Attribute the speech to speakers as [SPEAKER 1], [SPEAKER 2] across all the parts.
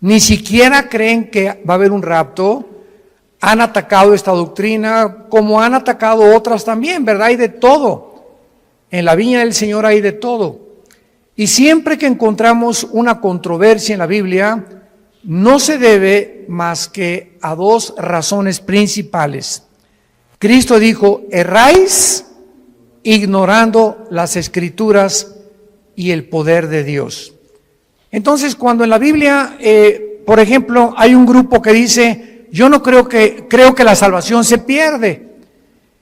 [SPEAKER 1] Ni siquiera creen que va a haber un rapto. Han atacado esta doctrina, como han atacado otras también, ¿verdad? Hay de todo. En la viña del Señor hay de todo. Y siempre que encontramos una controversia en la Biblia, no se debe más que a dos razones principales. Cristo dijo: erráis ignorando las Escrituras y el poder de Dios. Entonces, cuando en la Biblia, por ejemplo, hay un grupo que dice: yo no creo que la salvación se pierde.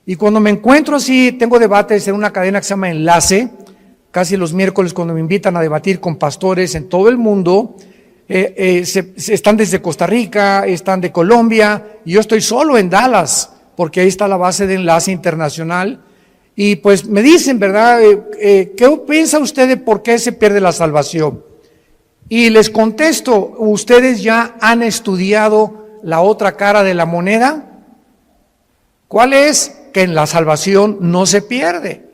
[SPEAKER 1] Y cuando me encuentro así, tengo debates en una cadena que se llama Enlace, casi los miércoles cuando me invitan a debatir con pastores en todo el mundo. Están desde Costa Rica, están de Colombia, y yo estoy solo en Dallas, porque ahí está la base de Enlace Internacional. Y pues me dicen, ¿verdad? ¿Qué piensa usted de por qué se pierde la salvación? Y les contesto: ¿ustedes ya han estudiado la otra cara de la moneda? ¿Cuál es? Que en la salvación no se pierde,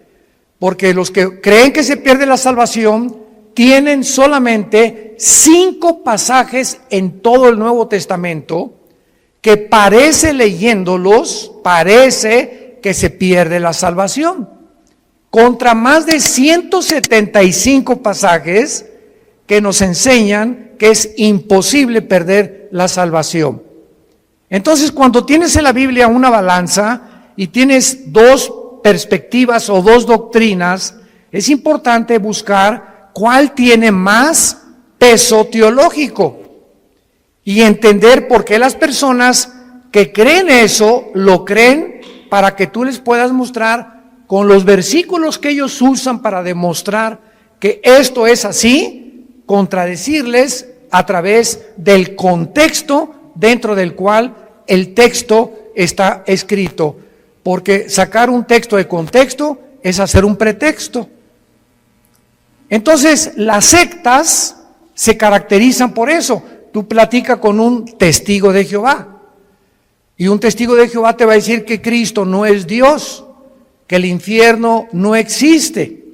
[SPEAKER 1] porque los que creen que se pierde la salvación tienen solamente 5 pasajes en todo el Nuevo Testamento que leyéndolos, parece que se pierde la salvación, contra más de 175 pasajes que nos enseñan que es imposible perder la salvación. Entonces, cuando tienes en la Biblia una balanza y tienes dos perspectivas o dos doctrinas, es importante buscar cuál tiene más peso teológico y entender por qué las personas que creen eso, lo creen, para que tú les puedas mostrar con los versículos que ellos usan para demostrar que esto es así, contradecirles a través del contexto dentro del cual el texto está escrito, porque sacar un texto de contexto es hacer un pretexto. Entonces, las sectas se caracterizan por eso. Tú platicas con un testigo de Jehová, y un testigo de Jehová te va a decir que Cristo no es Dios, que el infierno no existe,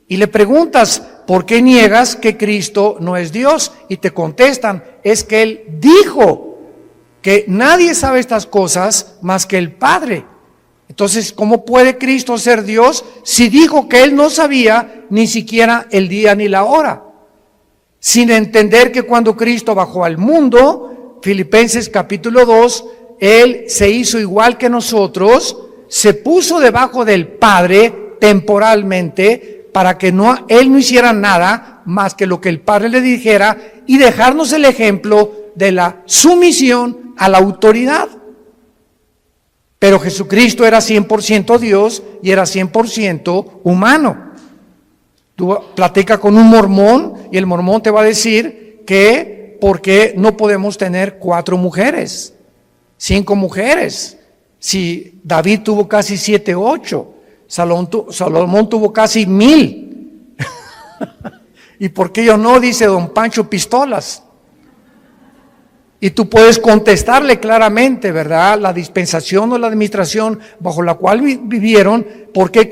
[SPEAKER 1] y le preguntas: ¿por qué niegas que Cristo no es Dios? Y te contestan: es que Él dijo que nadie sabe estas cosas más que el Padre. Entonces, ¿cómo puede Cristo ser Dios si dijo que Él no sabía ni siquiera el día ni la hora? Sin entender que cuando Cristo bajó al mundo, Filipenses capítulo 2, Él se hizo igual que nosotros, se puso debajo del Padre temporalmente, para que Él no hiciera nada más que lo que el Padre le dijera, y dejarnos el ejemplo de la sumisión a la autoridad. Pero Jesucristo era 100% Dios y era 100% humano. Tú platicas con un mormón y el mormón te va a decir que ¿por qué no podemos tener 4 mujeres, 5 mujeres? Si David tuvo casi 7, 8, Salomón tuvo casi 1000. ¿Y por qué yo no? Dice don Pancho Pistolas. Y tú puedes contestarle claramente, ¿verdad? La dispensación o la administración bajo la cual vivieron. ¿Por qué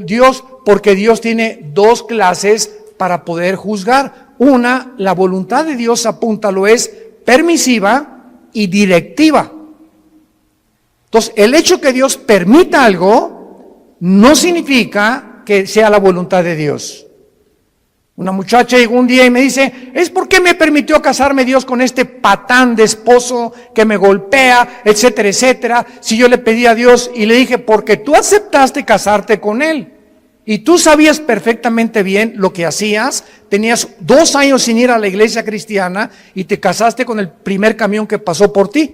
[SPEAKER 1] Dios? Porque Dios tiene 2 clases para poder juzgar. Una, la voluntad de Dios, apúntalo, es permisiva y directiva. Entonces, el hecho que Dios permita algo no significa que sea la voluntad de Dios. Una muchacha llegó un día y me dice: ¿es por qué me permitió casarme Dios con este patán de esposo que me golpea, etcétera, etcétera? Si yo le pedí a Dios, y le dije: porque tú aceptaste casarte con él, y tú sabías perfectamente bien lo que hacías, tenías 2 años sin ir a la iglesia cristiana, y te casaste con el primer camión que pasó por ti.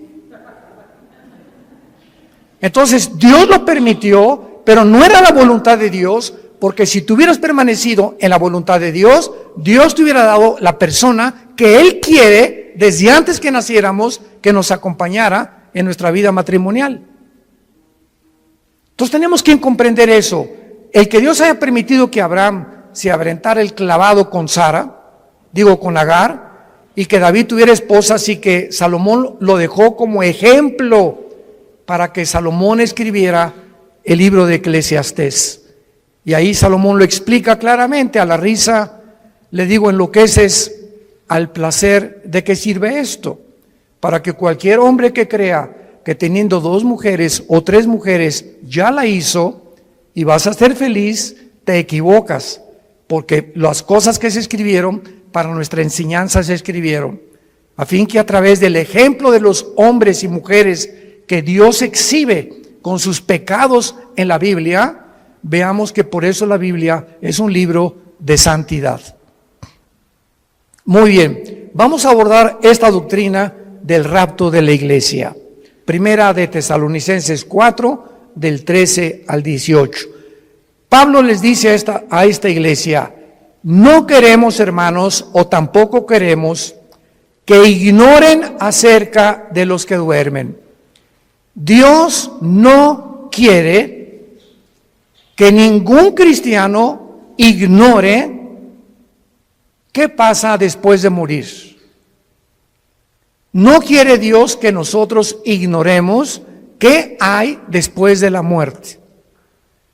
[SPEAKER 1] Entonces, Dios lo permitió, pero no era la voluntad de Dios. Porque si tú hubieras permanecido en la voluntad de Dios, Dios te hubiera dado la persona que Él quiere desde antes que naciéramos, que nos acompañara en nuestra vida matrimonial. Entonces tenemos que comprender eso. El que Dios haya permitido que Abraham se aventara el clavado con con Agar, y que David tuviera esposa, así que Salomón lo dejó como ejemplo para que Salomón escribiera el libro de Eclesiastés. Y ahí Salomón lo explica claramente. A la risa le digo: enloqueces al placer de qué sirve esto. Para que cualquier hombre que crea que teniendo 2 mujeres o 3 mujeres ya la hizo y vas a ser feliz, te equivocas, porque las cosas que se escribieron para nuestra enseñanza se escribieron, a fin que a través del ejemplo de los hombres y mujeres que Dios exhibe con sus pecados en la Biblia, veamos que por eso la Biblia es un libro de santidad. Muy bien, vamos a abordar esta doctrina del rapto de la iglesia. Primera de Tesalonicenses 4, del 13 al 18. Pablo les dice a esta iglesia: no queremos, hermanos, o tampoco queremos que ignoren acerca de los que duermen. Dios no quiere que ningún cristiano ignore qué pasa después de morir. No quiere Dios que nosotros ignoremos qué hay después de la muerte,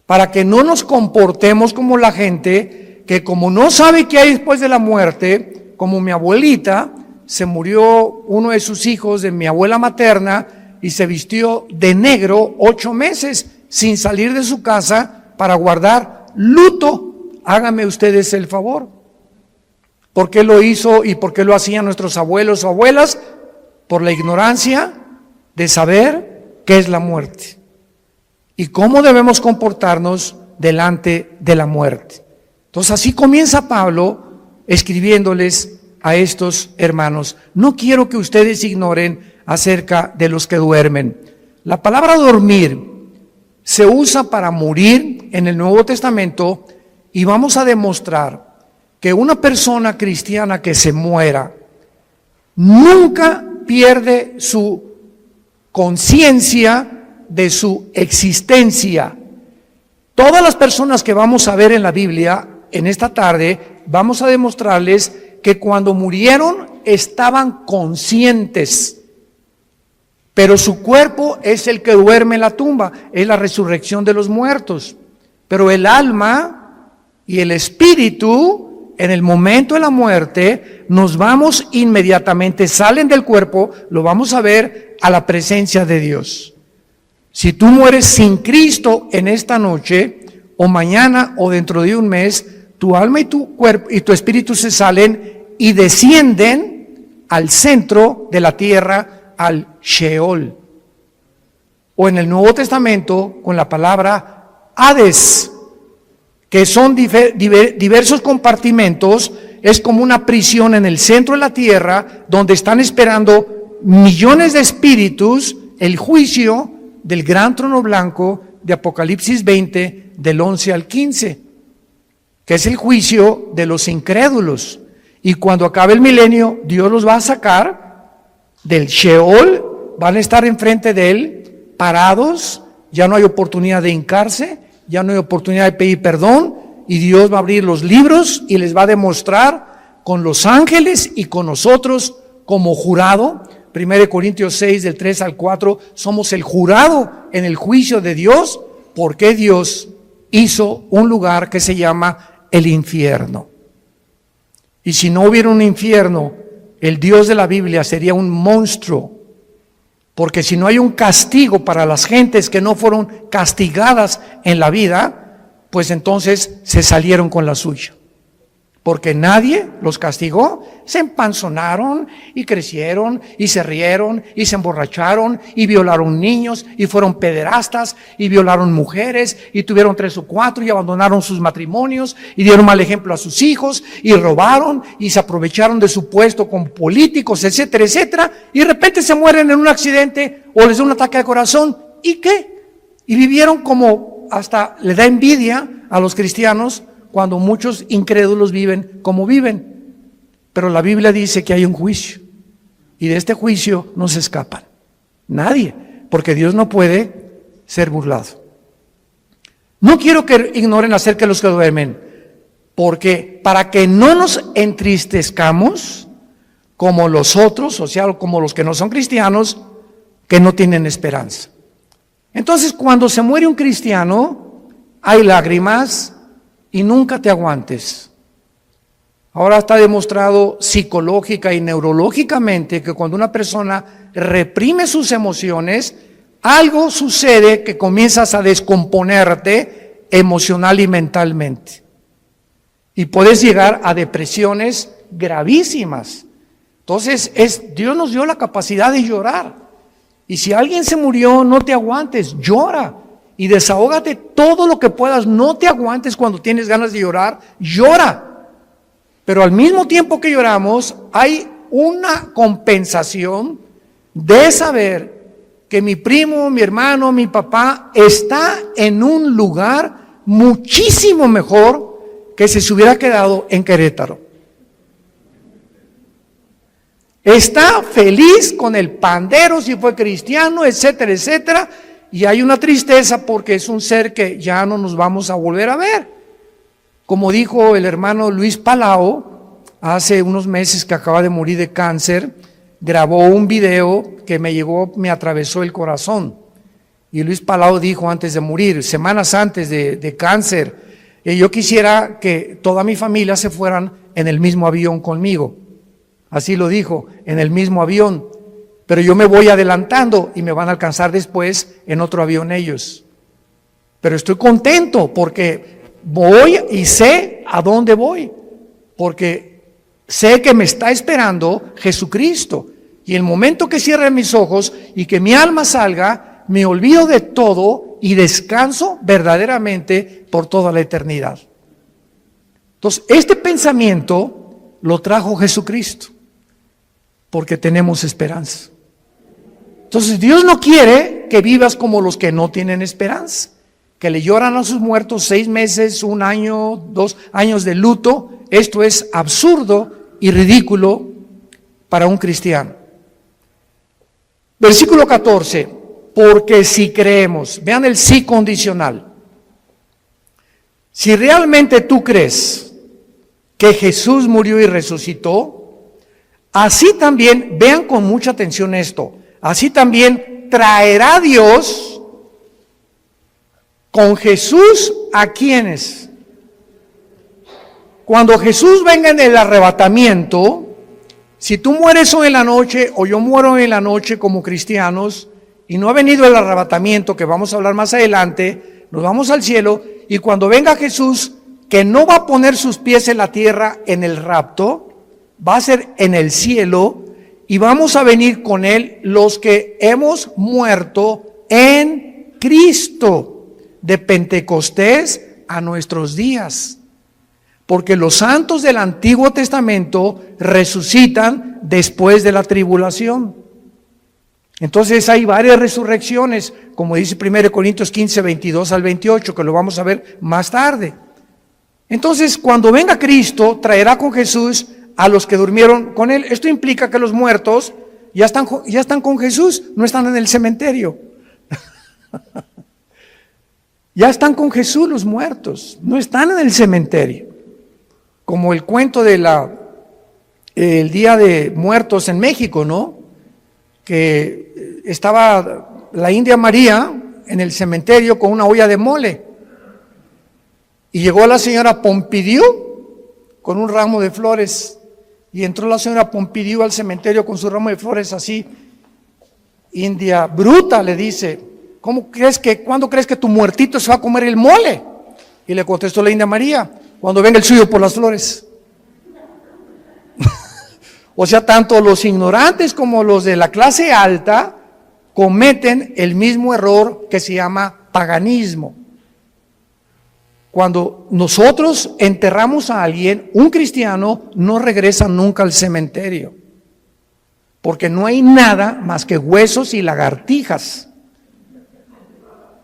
[SPEAKER 1] para que no nos comportemos como la gente que, como no sabe qué hay después de la muerte, como mi abuelita, se murió uno de sus hijos de mi abuela materna y se vistió de negro 8 meses sin salir de su casa para guardar luto. Háganme ustedes el favor. ¿Por qué lo hizo y por qué lo hacían nuestros abuelos o abuelas? Por la ignorancia de saber qué es la muerte y cómo debemos comportarnos delante de la muerte. Entonces así comienza Pablo escribiéndoles a estos hermanos: no quiero que ustedes ignoren acerca de los que duermen. La palabra dormir se usa para morir en el Nuevo Testamento, y vamos a demostrar que una persona cristiana que se muera nunca pierde su conciencia de su existencia. Todas las personas que vamos a ver en la Biblia en esta tarde, vamos a demostrarles que cuando murieron estaban conscientes, pero su cuerpo es el que duerme en la tumba, es la resurrección de los muertos. Pero el alma y el espíritu, en el momento de la muerte, nos vamos inmediatamente, salen del cuerpo, lo vamos a ver, a la presencia de Dios. Si tú mueres sin Cristo en esta noche, o mañana, o dentro de un mes, tu alma y tu cuerpo y tu espíritu se salen y descienden al centro de la tierra, al Sheol. O en el Nuevo Testamento, con la palabra Hades, que son diversos compartimentos, es como una prisión en el centro de la tierra, donde están esperando millones de espíritus el juicio del gran trono blanco de Apocalipsis 20, del 11 al 15, que es el juicio de los incrédulos. Y cuando acabe el milenio, Dios los va a sacar del Sheol, van a estar enfrente de Él, parados, ya no hay oportunidad de hincarse, ya no hay oportunidad de pedir perdón, y Dios va a abrir los libros y les va a demostrar con los ángeles y con nosotros como jurado. 1 Corintios 6, del 3 al 4, somos el jurado en el juicio de Dios, porque Dios hizo un lugar que se llama el infierno. Y si no hubiera un infierno, el Dios de la Biblia sería un monstruo, porque si no hay un castigo para las gentes que no fueron castigadas en la vida, pues entonces se salieron con la suya. Porque nadie los castigó, se empanzonaron y crecieron y se rieron y se emborracharon y violaron niños y fueron pederastas y violaron mujeres y tuvieron 3 o 4 y abandonaron sus matrimonios y dieron mal ejemplo a sus hijos y robaron y se aprovecharon de su puesto como políticos, etcétera, etcétera, y de repente se mueren en un accidente o les da un ataque de corazón. ¿Y qué? Y vivieron como, hasta le da envidia a los cristianos cuando muchos incrédulos viven como viven. Pero la Biblia dice que hay un juicio, y de este juicio no se escapan nadie, porque Dios no puede ser burlado. No quiero que ignoren acerca de los que duermen, porque para que no nos entristezcamos como los otros, o sea, como los que no son cristianos, que no tienen esperanza. Entonces, cuando se muere un cristiano, hay lágrimas, y nunca te aguantes. Ahora está demostrado psicológica y neurológicamente que cuando una persona reprime sus emociones, algo sucede que comienzas a descomponerte emocional y mentalmente. Y puedes llegar a depresiones gravísimas. Entonces, Dios nos dio la capacidad de llorar. Y si alguien se murió, no te aguantes, llora. Y desahógate todo lo que puedas, no te aguantes cuando tienes ganas de llorar, llora. Pero al mismo tiempo que lloramos, hay una compensación de saber que mi primo, mi hermano, mi papá está en un lugar muchísimo mejor que si se hubiera quedado en Querétaro. Está feliz con el pandero si fue cristiano, etcétera, etcétera. Y hay una tristeza porque es un ser que ya no nos vamos a volver a ver. Como dijo el hermano Luis Palau, hace unos meses que acaba de morir de cáncer, grabó un video que me atravesó el corazón. Y Luis Palau dijo antes de morir, semanas antes de cáncer, yo quisiera que toda mi familia se fueran en el mismo avión conmigo. Así lo dijo, en el mismo avión. Pero yo me voy adelantando y me van a alcanzar después en otro avión ellos. Pero estoy contento porque voy y sé a dónde voy. Porque sé que me está esperando Jesucristo. Y el momento que cierre mis ojos y que mi alma salga, me olvido de todo y descanso verdaderamente por toda la eternidad. Entonces, este pensamiento lo trajo Jesucristo, porque tenemos esperanza. Entonces, Dios no quiere que vivas como los que no tienen esperanza, que le lloran a sus muertos 6 meses, 1 año, 2 años de luto. Esto es absurdo y ridículo para un cristiano. Versículo 14, porque si creemos, vean el sí condicional. Si realmente tú crees que Jesús murió y resucitó, así también, vean con mucha atención esto, así también traerá Dios con Jesús a quienes. Cuando Jesús venga en el arrebatamiento, si tú mueres hoy en la noche o yo muero hoy en la noche como cristianos y no ha venido el arrebatamiento, que vamos a hablar más adelante, nos vamos al cielo y cuando venga Jesús, que no va a poner sus pies en la tierra en el rapto, va a ser en el cielo y vamos a venir con Él los que hemos muerto en Cristo, de Pentecostés a nuestros días. Porque los santos del Antiguo Testamento resucitan después de la tribulación. Entonces hay varias resurrecciones, como dice 1 Corintios 15, 22 al 28, que lo vamos a ver más tarde. Entonces, cuando venga Cristo, traerá con Jesús a los que durmieron con Él. Esto implica que los muertos ya están con Jesús, no están en el cementerio. Ya están con Jesús los muertos, no están en el cementerio. Como el cuento de el Día de Muertos en México, ¿no? Que estaba la India María en el cementerio con una olla de mole. Y llegó la señora Pompidou con un ramo de flores. Y entró la señora Pompidou al cementerio con su ramo de flores así. India bruta, le dice, ¿cuándo crees que tu muertito se va a comer el mole? Y le contestó la India María, cuando venga el suyo por las flores. O sea, tanto los ignorantes como los de la clase alta cometen el mismo error que se llama paganismo. Cuando nosotros enterramos a alguien, un cristiano no regresa nunca al cementerio, porque no hay nada más que huesos y lagartijas.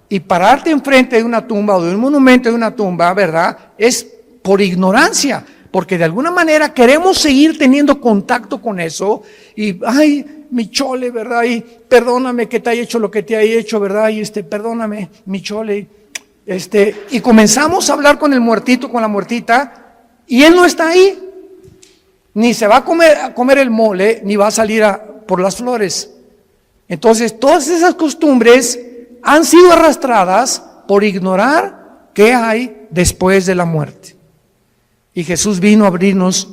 [SPEAKER 1] Y pararte enfrente de una tumba o de un monumento de una tumba, ¿verdad?, es por ignorancia, porque de alguna manera queremos seguir teniendo contacto con eso y, ay, mi chole, ¿verdad? Y perdóname que te haya hecho lo que te haya hecho, ¿verdad? Y perdóname, mi chole. Y comenzamos a hablar con el muertito, con la muertita, y él no está ahí. Ni se va a comer el mole, ni va a salir por las flores. Entonces, todas esas costumbres han sido arrastradas por ignorar qué hay después de la muerte. Y Jesús vino a abrirnos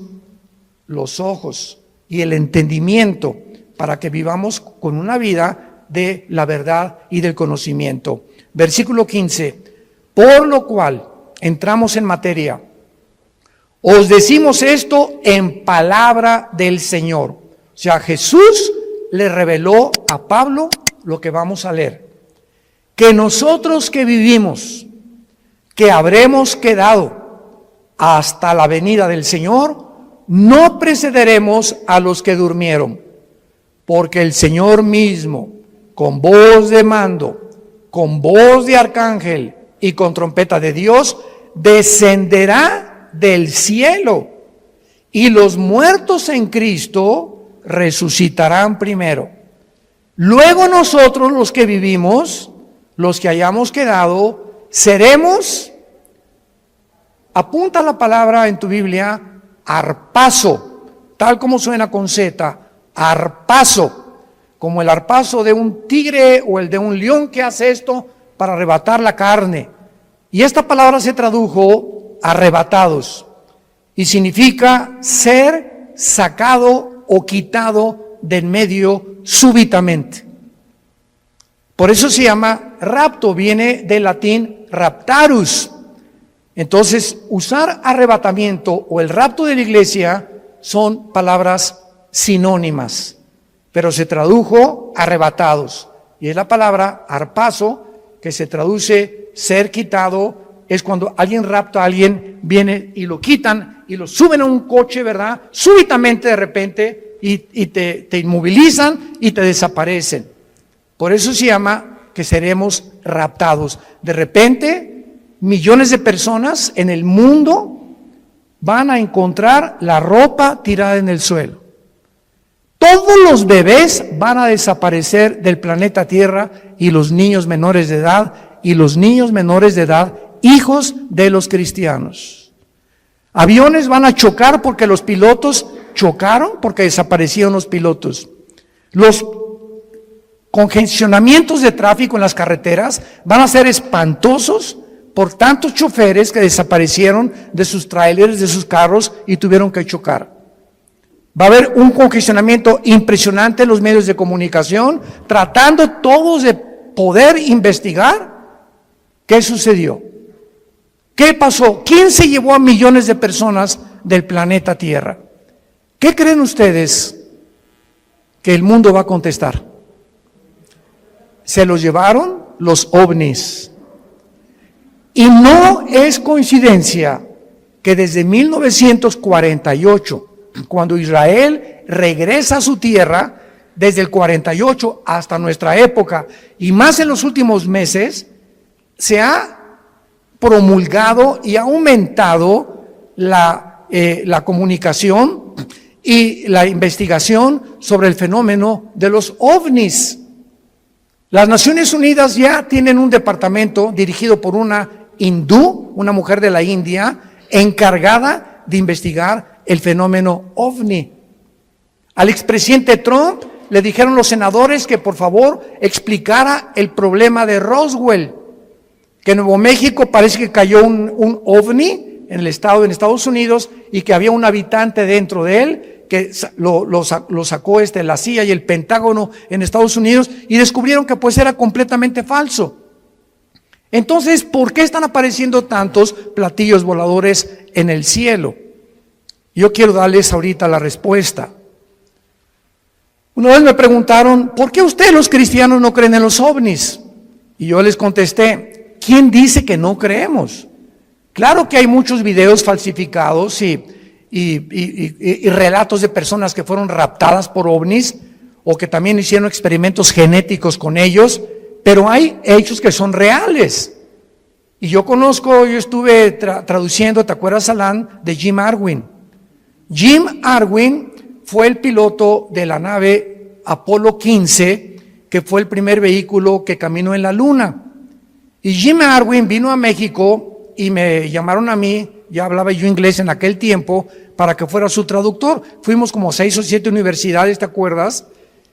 [SPEAKER 1] los ojos y el entendimiento para que vivamos con una vida de la verdad y del conocimiento. Versículo 15, por lo cual, entramos en materia, os decimos esto en palabra del Señor. O sea, Jesús le reveló a Pablo lo que vamos a leer. Que nosotros que vivimos, que habremos quedado hasta la venida del Señor, no precederemos a los que durmieron, porque el Señor mismo, con voz de mando, con voz de arcángel y con trompeta de Dios, descenderá del cielo, y los muertos en Cristo resucitarán primero. Luego nosotros, los que vivimos, los que hayamos quedado, seremos, apunta la palabra en tu Biblia, arpazo, tal como suena con Z, arpazo, como el arpazo de un tigre o el de un león que hace esto para arrebatar la carne. Y esta palabra se tradujo arrebatados y significa ser sacado o quitado de en medio súbitamente. Por eso se llama rapto, viene del latín raptarus. Entonces, usar arrebatamiento o el rapto de la iglesia son palabras sinónimas, pero se tradujo arrebatados. Y es la palabra arpazo, que se traduce ser quitado, es cuando alguien rapta a alguien, viene y lo quitan y lo suben a un coche, ¿verdad? Súbitamente de repente y te inmovilizan y te desaparecen. Por eso se llama que seremos raptados. De repente, millones de personas en el mundo van a encontrar la ropa tirada en el suelo. Todos los bebés van a desaparecer del planeta Tierra y los niños menores de edad hijos de los cristianos. Aviones van a chocar porque los pilotos chocaron, porque desaparecieron los pilotos. Los congestionamientos de tráfico en las carreteras van a ser espantosos por tantos choferes que desaparecieron de sus trailers, de sus carros y tuvieron que chocar. Va a haber un congestionamiento impresionante en los medios de comunicación, tratando todos de poder investigar qué sucedió. ¿Qué pasó? ¿Quién se llevó a millones de personas del planeta Tierra? ¿Qué creen ustedes que el mundo va a contestar? Se los llevaron los ovnis. Y no es coincidencia que desde 1948, cuando Israel regresa a su tierra, desde el 48 hasta nuestra época, y más en los últimos meses, se ha promulgado y ha aumentado la comunicación y la investigación sobre el fenómeno de los ovnis. Las Naciones Unidas ya tienen un departamento dirigido por una hindú, una mujer de la India, encargada de investigar el fenómeno ovni. Al expresidente Trump le dijeron los senadores que por favor explicara el problema de Roswell, que en Nuevo México parece que cayó un ovni en Estados Unidos y que había un habitante dentro de él, que lo sacó la CIA y el Pentágono en Estados Unidos y descubrieron que pues era completamente falso. Entonces, ¿por qué están apareciendo tantos platillos voladores en el cielo? Yo quiero darles ahorita la respuesta. Una vez me preguntaron, ¿por qué ustedes los cristianos no creen en los ovnis? Y yo les contesté, ¿quién dice que no creemos? Claro que hay muchos videos falsificados y relatos de personas que fueron raptadas por ovnis o que también hicieron experimentos genéticos con ellos, pero hay hechos que son reales. Y yo estuve traduciendo, ¿te acuerdas, Alan, de Jim Arwin? Jim Arwin fue el piloto de la nave Apolo 15, que fue el primer vehículo que caminó en la luna. Y Jim Arwin vino a México y me llamaron a mí, ya hablaba yo inglés en aquel tiempo, para que fuera su traductor. Fuimos como 6 o 7 universidades, ¿te acuerdas?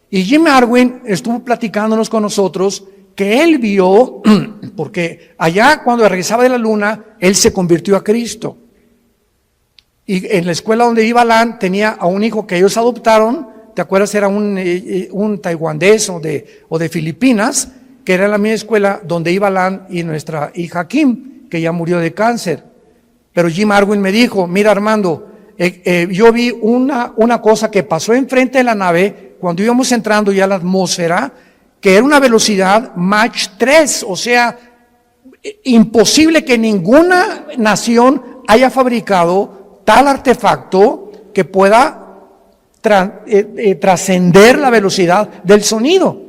[SPEAKER 1] Y Jim Arwin estuvo platicándonos con nosotros que él vio, porque allá cuando regresaba de la luna, él se convirtió a Cristo. Y en la escuela donde iba Alan tenía a un hijo que ellos adoptaron. ¿Te acuerdas? Era un taiwanés o de Filipinas, que era la misma escuela donde iba Alan y nuestra hija Kim, que ya murió de cáncer. Pero Jim Arwin me dijo, mira Armando, yo vi una cosa que pasó enfrente de la nave cuando íbamos entrando ya a la atmósfera, que era una velocidad Mach 3, o sea, imposible que ninguna nación haya fabricado tal artefacto que pueda trascender la velocidad del sonido.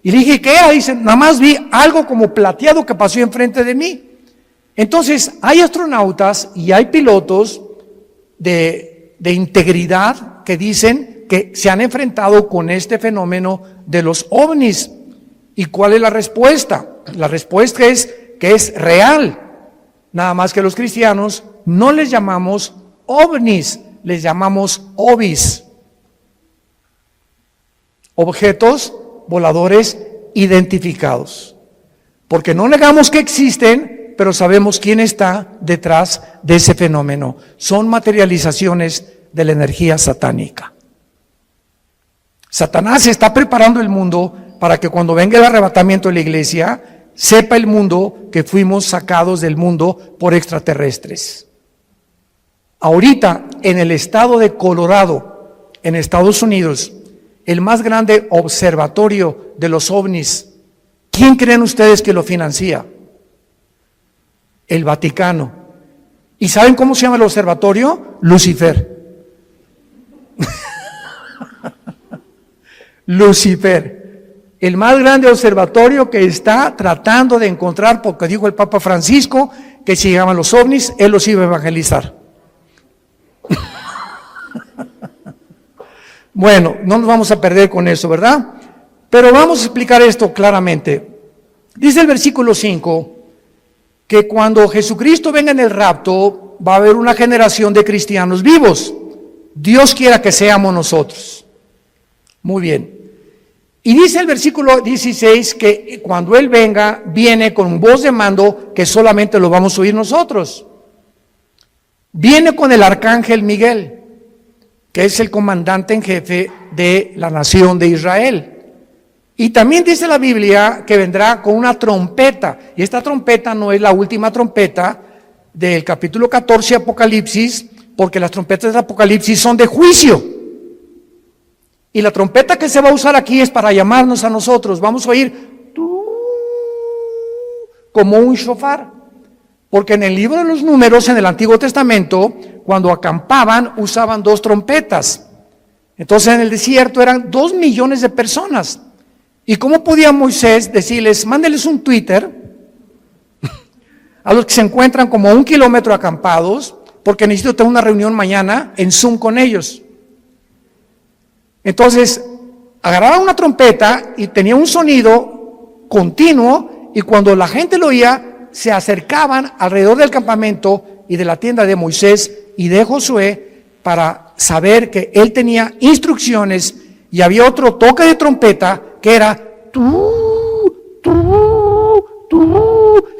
[SPEAKER 1] Y le dije, ¿qué? Dice, nada más vi algo como plateado que pasó enfrente de mí. Entonces, hay astronautas y hay pilotos de integridad que dicen que se han enfrentado con este fenómeno de los ovnis. ¿Y cuál es la respuesta? La respuesta es que es real. Nada más que los cristianos no les llamamos ovnis, les llamamos ovis. Objetos voladores identificados. Porque no negamos que existen, pero sabemos quién está detrás de ese fenómeno. Son materializaciones de la energía satánica. Satanás está preparando el mundo para que cuando venga el arrebatamiento de la iglesia, sepa el mundo que fuimos sacados del mundo por extraterrestres. Ahorita, en el estado de Colorado, en Estados Unidos, el más grande observatorio de los ovnis, ¿quién creen ustedes que lo financia? El Vaticano. ¿Y saben cómo se llama el observatorio? Lucifer. Lucifer, el más grande observatorio que está tratando de encontrar, porque dijo el Papa Francisco que si llegaban los ovnis, él los iba a evangelizar. Bueno, no nos vamos a perder con eso, ¿verdad? Pero vamos a explicar esto claramente. Dice el versículo 5 que cuando Jesucristo venga en el rapto, va a haber una generación de cristianos vivos. Dios quiera que seamos nosotros. Muy bien. Y dice el versículo 16 que cuando Él venga, viene con voz de mando que solamente lo vamos a oír nosotros. Viene con el arcángel Miguel, que es el comandante en jefe de la nación de Israel. Y también dice la Biblia que vendrá con una trompeta. Y esta trompeta no es la última trompeta del capítulo 14 de Apocalipsis, porque las trompetas de Apocalipsis son de juicio. Y la trompeta que se va a usar aquí es para llamarnos a nosotros. Vamos a oír como un shofar. Porque en el libro de los Números, en el Antiguo Testamento, cuando acampaban, usaban 2 trompetas. Entonces en el desierto eran 2 millones de personas. ¿Y cómo podía Moisés decirles, mándeles un Twitter a los que se encuentran como a 1 kilómetro acampados, porque necesito tener una reunión mañana en Zoom con ellos? Entonces, agarraba una trompeta y tenía un sonido continuo, y cuando la gente lo oía, se acercaban alrededor del campamento y de la tienda de Moisés y de Josué para saber que él tenía instrucciones, y había otro toque de trompeta que era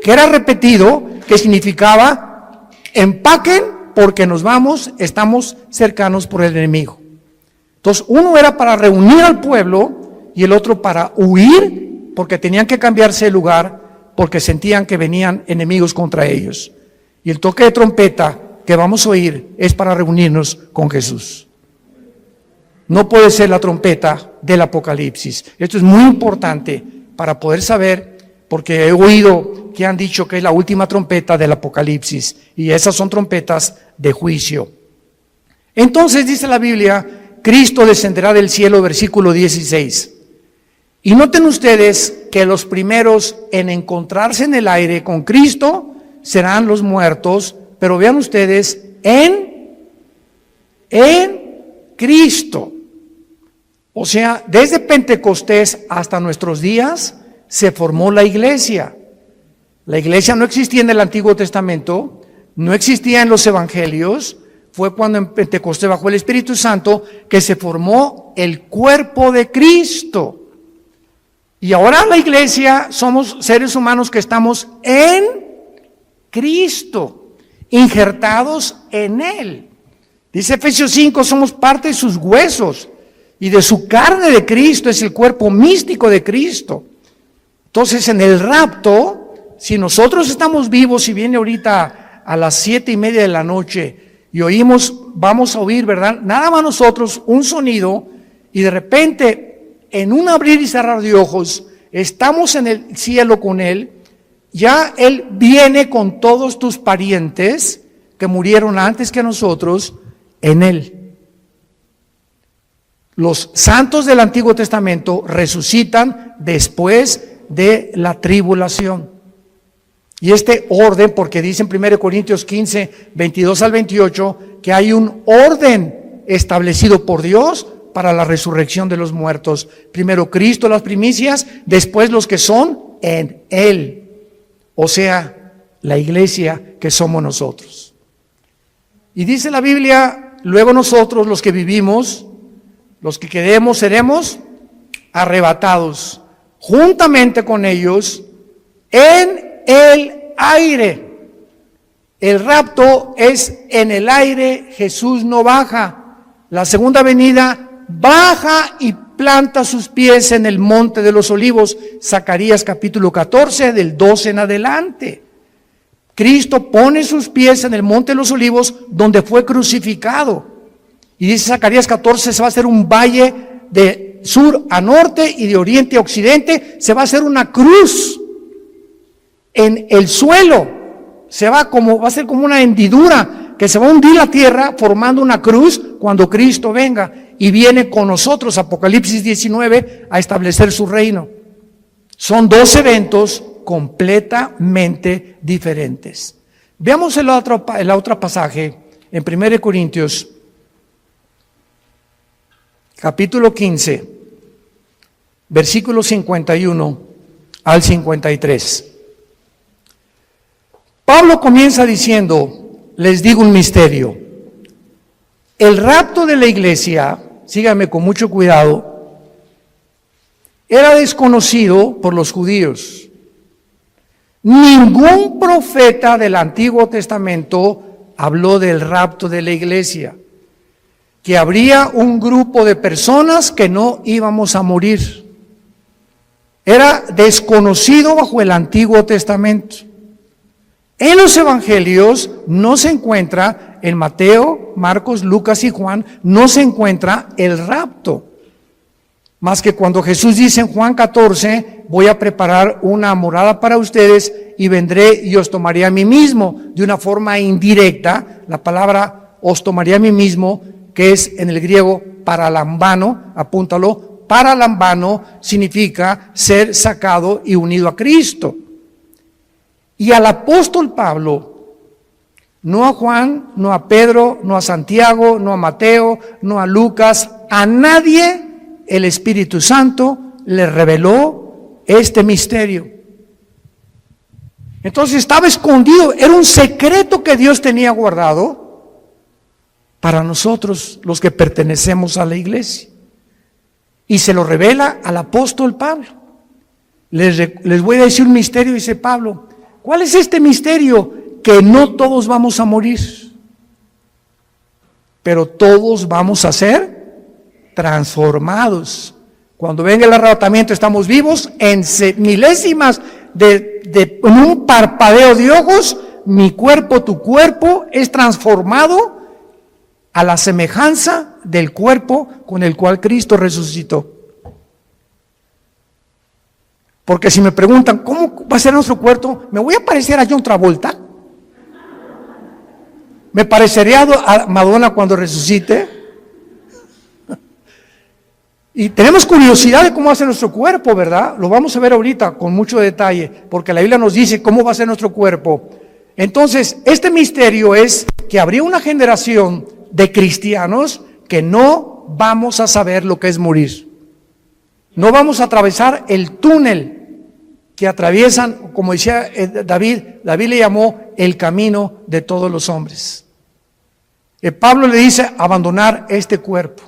[SPEAKER 1] que era repetido, que significaba empaquen porque nos vamos, estamos cercanos por el enemigo. Entonces uno era para reunir al pueblo y el otro para huir, porque tenían que cambiarse de lugar porque sentían que venían enemigos contra ellos. Y el toque de trompeta que vamos a oír es para reunirnos con Jesús. No puede ser la trompeta del Apocalipsis. Esto es muy importante para poder saber, porque he oído que han dicho que es la última trompeta del Apocalipsis, y esas son trompetas de juicio. Entonces dice la Biblia, Cristo descenderá del cielo, versículo 16. Y noten ustedes que los primeros en encontrarse en el aire con Cristo serán los muertos, pero vean ustedes, en Cristo. O sea, desde Pentecostés hasta nuestros días se formó la iglesia. La iglesia no existía en el Antiguo Testamento, no existía en los evangelios. Fue cuando en Pentecostés, bajo el Espíritu Santo, que se formó el cuerpo de Cristo. Y ahora la iglesia somos seres humanos que estamos en Cristo, injertados en Él. Dice Efesios 5, somos parte de sus huesos y de su carne de Cristo, es el cuerpo místico de Cristo. Entonces en el rapto, si nosotros estamos vivos y viene ahorita a las 7:30 de la noche y oímos, vamos a oír, ¿verdad? Nada más nosotros, un sonido, y de repente, en un abrir y cerrar de ojos, estamos en el cielo con Él, ya Él viene con todos tus parientes que murieron antes que nosotros en Él. Los santos del Antiguo Testamento resucitan después de la tribulación. Y este orden, porque dice en 1 Corintios 15, 22 al 28, que hay un orden establecido por Dios para la resurrección de los muertos. Primero Cristo, las primicias, después los que son en Él. O sea, la iglesia que somos nosotros. Y dice la Biblia, luego nosotros los que vivimos, los que quedemos, seremos arrebatados juntamente con ellos en el aire. El rapto es en el aire, Jesús no baja. La segunda venida baja y planta sus pies en el monte de los olivos. Zacarías capítulo 14, del 12 en adelante. Cristo pone sus pies en el monte de los olivos donde fue crucificado. Y dice Zacarías 14, se va a hacer un valle de sur a norte y de oriente a occidente. Se va a hacer una cruz en el suelo. Va a ser como una hendidura que se va a hundir la tierra formando una cruz cuando Cristo venga y viene con nosotros, Apocalipsis 19, a establecer su reino. Son dos eventos completamente diferentes. Veamos el otro pasaje en 1 Corintios capítulo 15, versículos 51 al 53. Pablo comienza diciendo, les digo un misterio. El rapto de la iglesia, síganme con mucho cuidado, era desconocido por los judíos. Ningún profeta del Antiguo Testamento habló del rapto de la iglesia, que habría un grupo de personas que no íbamos a morir. Era desconocido bajo el Antiguo Testamento. En los evangelios no se encuentra, en Mateo, Marcos, Lucas y Juan, no se encuentra el rapto. Más que cuando Jesús dice en Juan 14, voy a preparar una morada para ustedes y vendré y os tomaré a mí mismo. De una forma indirecta, la palabra os tomaré a mí mismo, que es en el griego paralambano, apúntalo, paralambano significa ser sacado y unido a Cristo. Y al apóstol Pablo, no a Juan, no a Pedro, no a Santiago, no a Mateo, no a Lucas, a nadie el Espíritu Santo le reveló este misterio. Entonces estaba escondido, era un secreto que Dios tenía guardado para nosotros, los que pertenecemos a la iglesia. Y se lo revela al apóstol Pablo. Les voy a decir un misterio, dice Pablo. ¿Cuál es este misterio? Que no todos vamos a morir, pero todos vamos a ser transformados. Cuando venga el arrebatamiento estamos vivos en milésimas en un parpadeo de ojos. Mi cuerpo, tu cuerpo es transformado a la semejanza del cuerpo con el cual Cristo resucitó. Porque si me preguntan, ¿cómo va a ser nuestro cuerpo? ¿Me voy a parecer a John Travolta? ¿Me parecería a Madonna cuando resucite? Y tenemos curiosidad de cómo va a ser nuestro cuerpo, ¿verdad? Lo vamos a ver ahorita con mucho detalle, porque la Biblia nos dice cómo va a ser nuestro cuerpo. Entonces, este misterio es que habría una generación de cristianos que no vamos a saber lo que es morir. No vamos a atravesar el túnel que atraviesan, como decía David le llamó el camino de todos los hombres. Pablo le dice abandonar este cuerpo.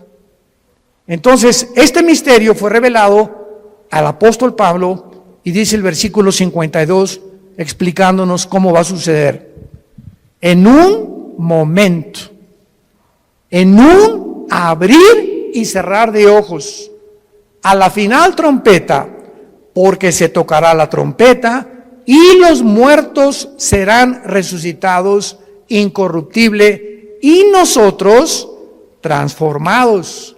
[SPEAKER 1] Entonces, este misterio fue revelado al apóstol Pablo y dice el versículo 52 explicándonos cómo va a suceder. En un momento, en un abrir y cerrar de ojos, a la final trompeta, porque se tocará la trompeta y los muertos serán resucitados incorruptible y nosotros transformados,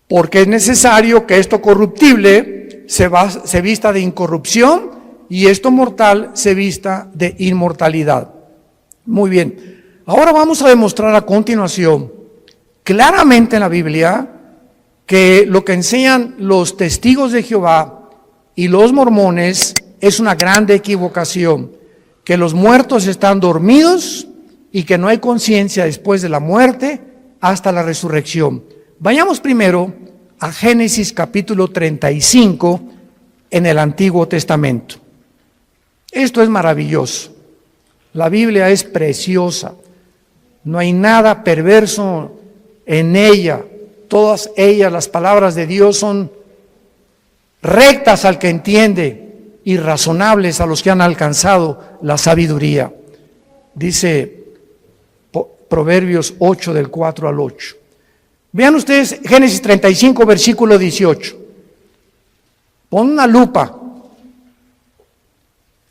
[SPEAKER 1] porque es necesario que esto corruptible se vista de incorrupción y esto mortal se vista de inmortalidad. Muy bien, ahora vamos a demostrar a continuación claramente en la Biblia que lo que enseñan los testigos de Jehová y los mormones es una grande equivocación, que los muertos están dormidos y que no hay conciencia después de la muerte hasta la resurrección. Vayamos primero a Génesis capítulo 35 en el Antiguo Testamento. Esto es maravilloso. La Biblia es preciosa. No hay nada perverso en ella. Todas ellas, las palabras de Dios, son rectas al que entiende y razonables a los que han alcanzado la sabiduría. Dice Proverbios 8 del 4 al 8. Vean ustedes Génesis 35 versículo 18. Pon una lupa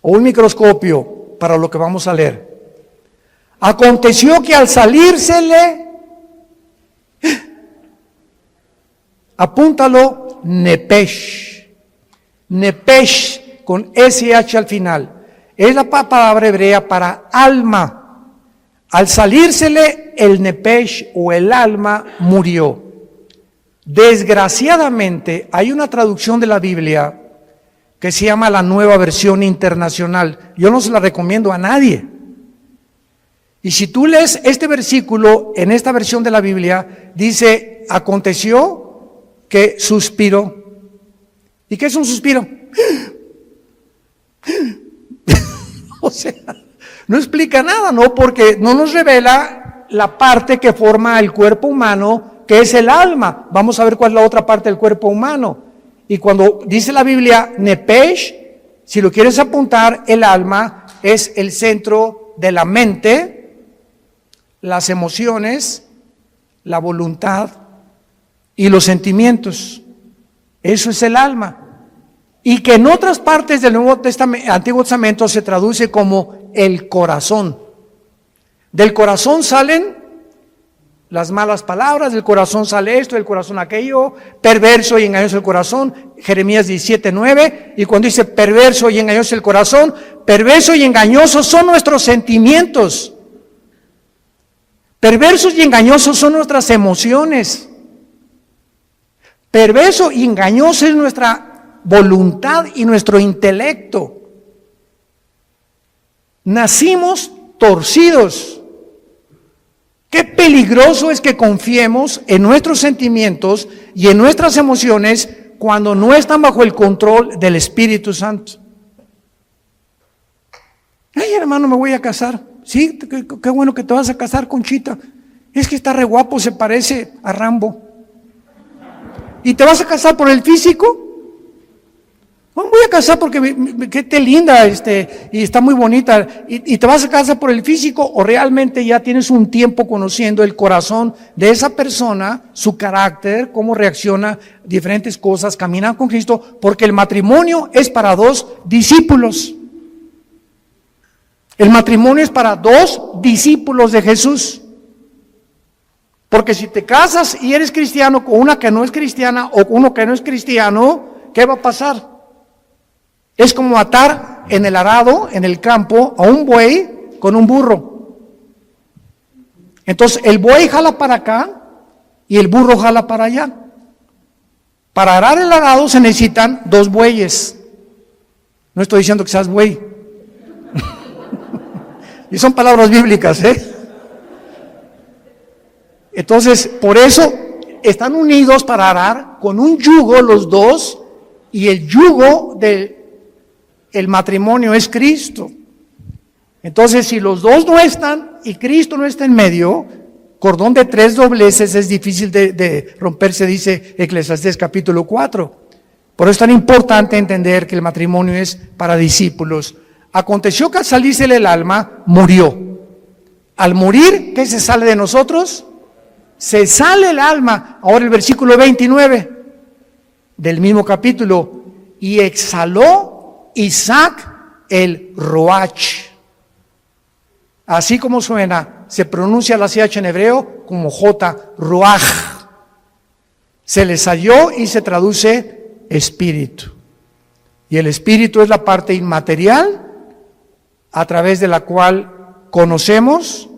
[SPEAKER 1] o un microscopio para lo que vamos a leer. Aconteció que al salírsele, apúntalo, Nepesh. Nepesh con SH al final. Es la palabra hebrea para alma. Al salírsele el Nepesh o el alma murió. Desgraciadamente hay una traducción de la Biblia que se llama la Nueva Versión Internacional. Yo no se la recomiendo a nadie. Y si tú lees este versículo en esta versión de la Biblia, dice, aconteció que suspiró. ¿Y qué es un suspiro? O sea, no explica nada, ¿no? Porque no nos revela la parte que forma el cuerpo humano, que es el alma. Vamos a ver cuál es la otra parte del cuerpo humano. Y cuando dice la Biblia Nepesh, si lo quieres apuntar, el alma es el centro de la mente, las emociones, la voluntad y los sentimientos. Eso es el alma. Y que en otras partes del Antiguo Testamento se traduce como el corazón. Del corazón salen las malas palabras, del corazón sale esto, del corazón aquello, perverso y engañoso el corazón, Jeremías 17:9, y cuando dice perverso y engañoso el corazón, perverso y engañosos son nuestros sentimientos. Perversos y engañosos son nuestras emociones. Perverso y engañoso es nuestra voluntad y nuestro intelecto. Nacimos torcidos. Qué peligroso es que confiemos en nuestros sentimientos y en nuestras emociones cuando no están bajo el control del Espíritu Santo. Ay, hermano, me voy a casar. Sí, qué bueno que te vas a casar, Conchita. Es que está re guapo, se parece a Rambo. ¿Y te vas a casar por el físico? Voy a casar porque que te linda y está muy bonita. ¿Y te vas a casar por el físico o realmente ya tienes un tiempo conociendo el corazón de esa persona, su carácter, cómo reacciona, diferentes cosas, caminar con Cristo? Porque el matrimonio es para dos discípulos. El matrimonio es para dos discípulos de Jesús. Porque si te casas y eres cristiano con una que no es cristiana o uno que no es cristiano, ¿qué va a pasar? Es como atar en el arado, en el campo, a un buey con un burro. Entonces el buey jala para acá y el burro jala para allá. Para arar el arado se necesitan dos bueyes. No estoy diciendo que seas buey. Y son palabras bíblicas, ¿eh? Entonces, por eso están unidos para arar con un yugo los dos, y el yugo del matrimonio es Cristo. Entonces, si los dos no están y Cristo no está en medio, cordón de tres dobleces es difícil de romperse, dice Eclesiastés capítulo 4. Por eso es tan importante entender que el matrimonio es para discípulos. Aconteció que al salirse el alma, murió. Al morir, ¿qué se sale de nosotros? se sale el alma. Ahora el versículo 29 del mismo capítulo, y exhaló Isaac el Roach. Así como suena, se pronuncia la CH en hebreo como J, Roach. Se le salió y se traduce espíritu. Y el espíritu es la parte inmaterial a través de la cual conocemos,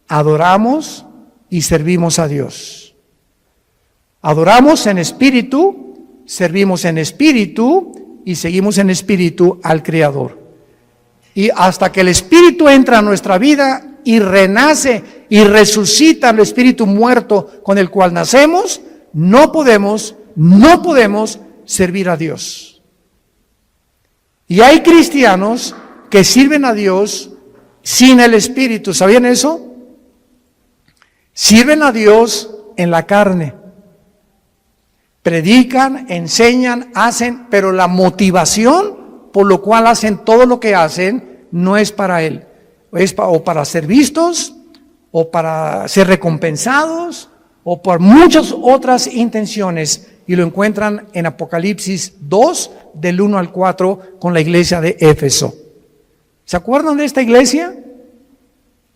[SPEAKER 1] adoramos y servimos a Dios. Adoramos en espíritu, servimos en espíritu y seguimos en espíritu al Creador. Y hasta que el espíritu entra a nuestra vida y renace y resucita el espíritu muerto con el cual nacemos, no podemos servir a Dios. Y hay cristianos que sirven a Dios sin el espíritu. ¿Sabían eso? Sirven a Dios en la carne. Predican, enseñan, hacen, pero la motivación por lo cual hacen todo lo que hacen no es para Él. Es o para ser vistos, o para ser recompensados, o por muchas otras intenciones. Y lo encuentran en Apocalipsis 2, del 1 al 4, con la iglesia de Éfeso. ¿Se acuerdan de esta iglesia?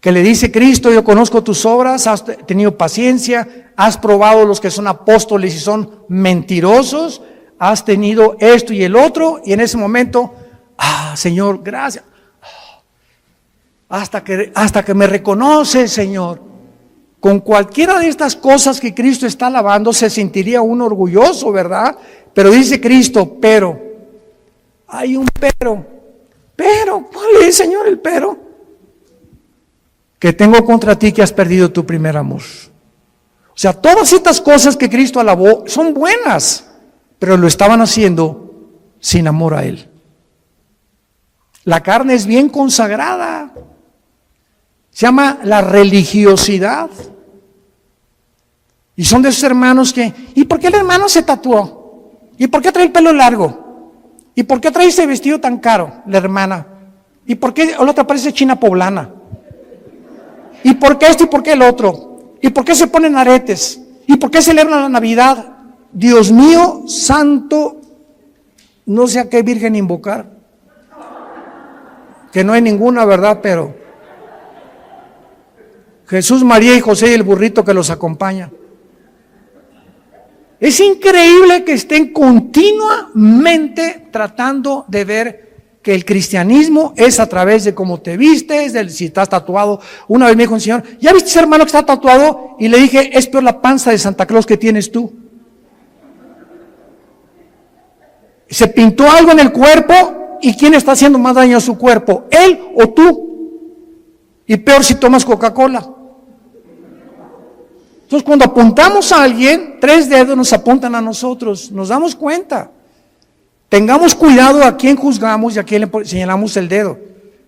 [SPEAKER 1] Que le dice Cristo: yo conozco tus obras, has tenido paciencia, has probado los que son apóstoles y son mentirosos, has tenido esto y el otro, y en ese momento, Señor, gracias, hasta que me reconoces, Señor. Con cualquiera de estas cosas que Cristo está alabando se sentiría uno orgulloso, ¿verdad? Pero dice Cristo, pero, hay un pero, ¿cuál es, Señor, el pero? Que tengo contra ti que has perdido tu primer amor. O sea, todas estas cosas que Cristo alabó son buenas, pero lo estaban haciendo sin amor a Él. La carne es bien consagrada. Se llama la religiosidad. Y son de esos hermanos que, ¿y por qué el hermano se tatuó? ¿Y por qué trae el pelo largo? ¿Y por qué trae ese vestido tan caro, la hermana? ¿Y por qué la otra parece china poblana? ¿Y por qué esto y por qué el otro? ¿Y por qué se ponen aretes? ¿Y por qué celebran la Navidad? Dios mío, santo, no sé a qué virgen invocar. Que no hay ninguna, ¿verdad? Pero Jesús, María y José y el burrito que los acompaña. Es increíble que estén continuamente tratando de ver que el cristianismo es a través de cómo te vistes, de si estás tatuado. Una vez me dijo un señor, ¿ya viste ese hermano que está tatuado? Y le dije, es peor la panza de Santa Claus que tienes tú. Se pintó algo en el cuerpo, ¿y quién está haciendo más daño a su cuerpo? ¿Él o tú? Y peor si tomas Coca-Cola. Entonces, cuando apuntamos a alguien, 3 dedos nos apuntan a nosotros, nos damos cuenta. Tengamos cuidado a quién juzgamos y a quién le señalamos el dedo,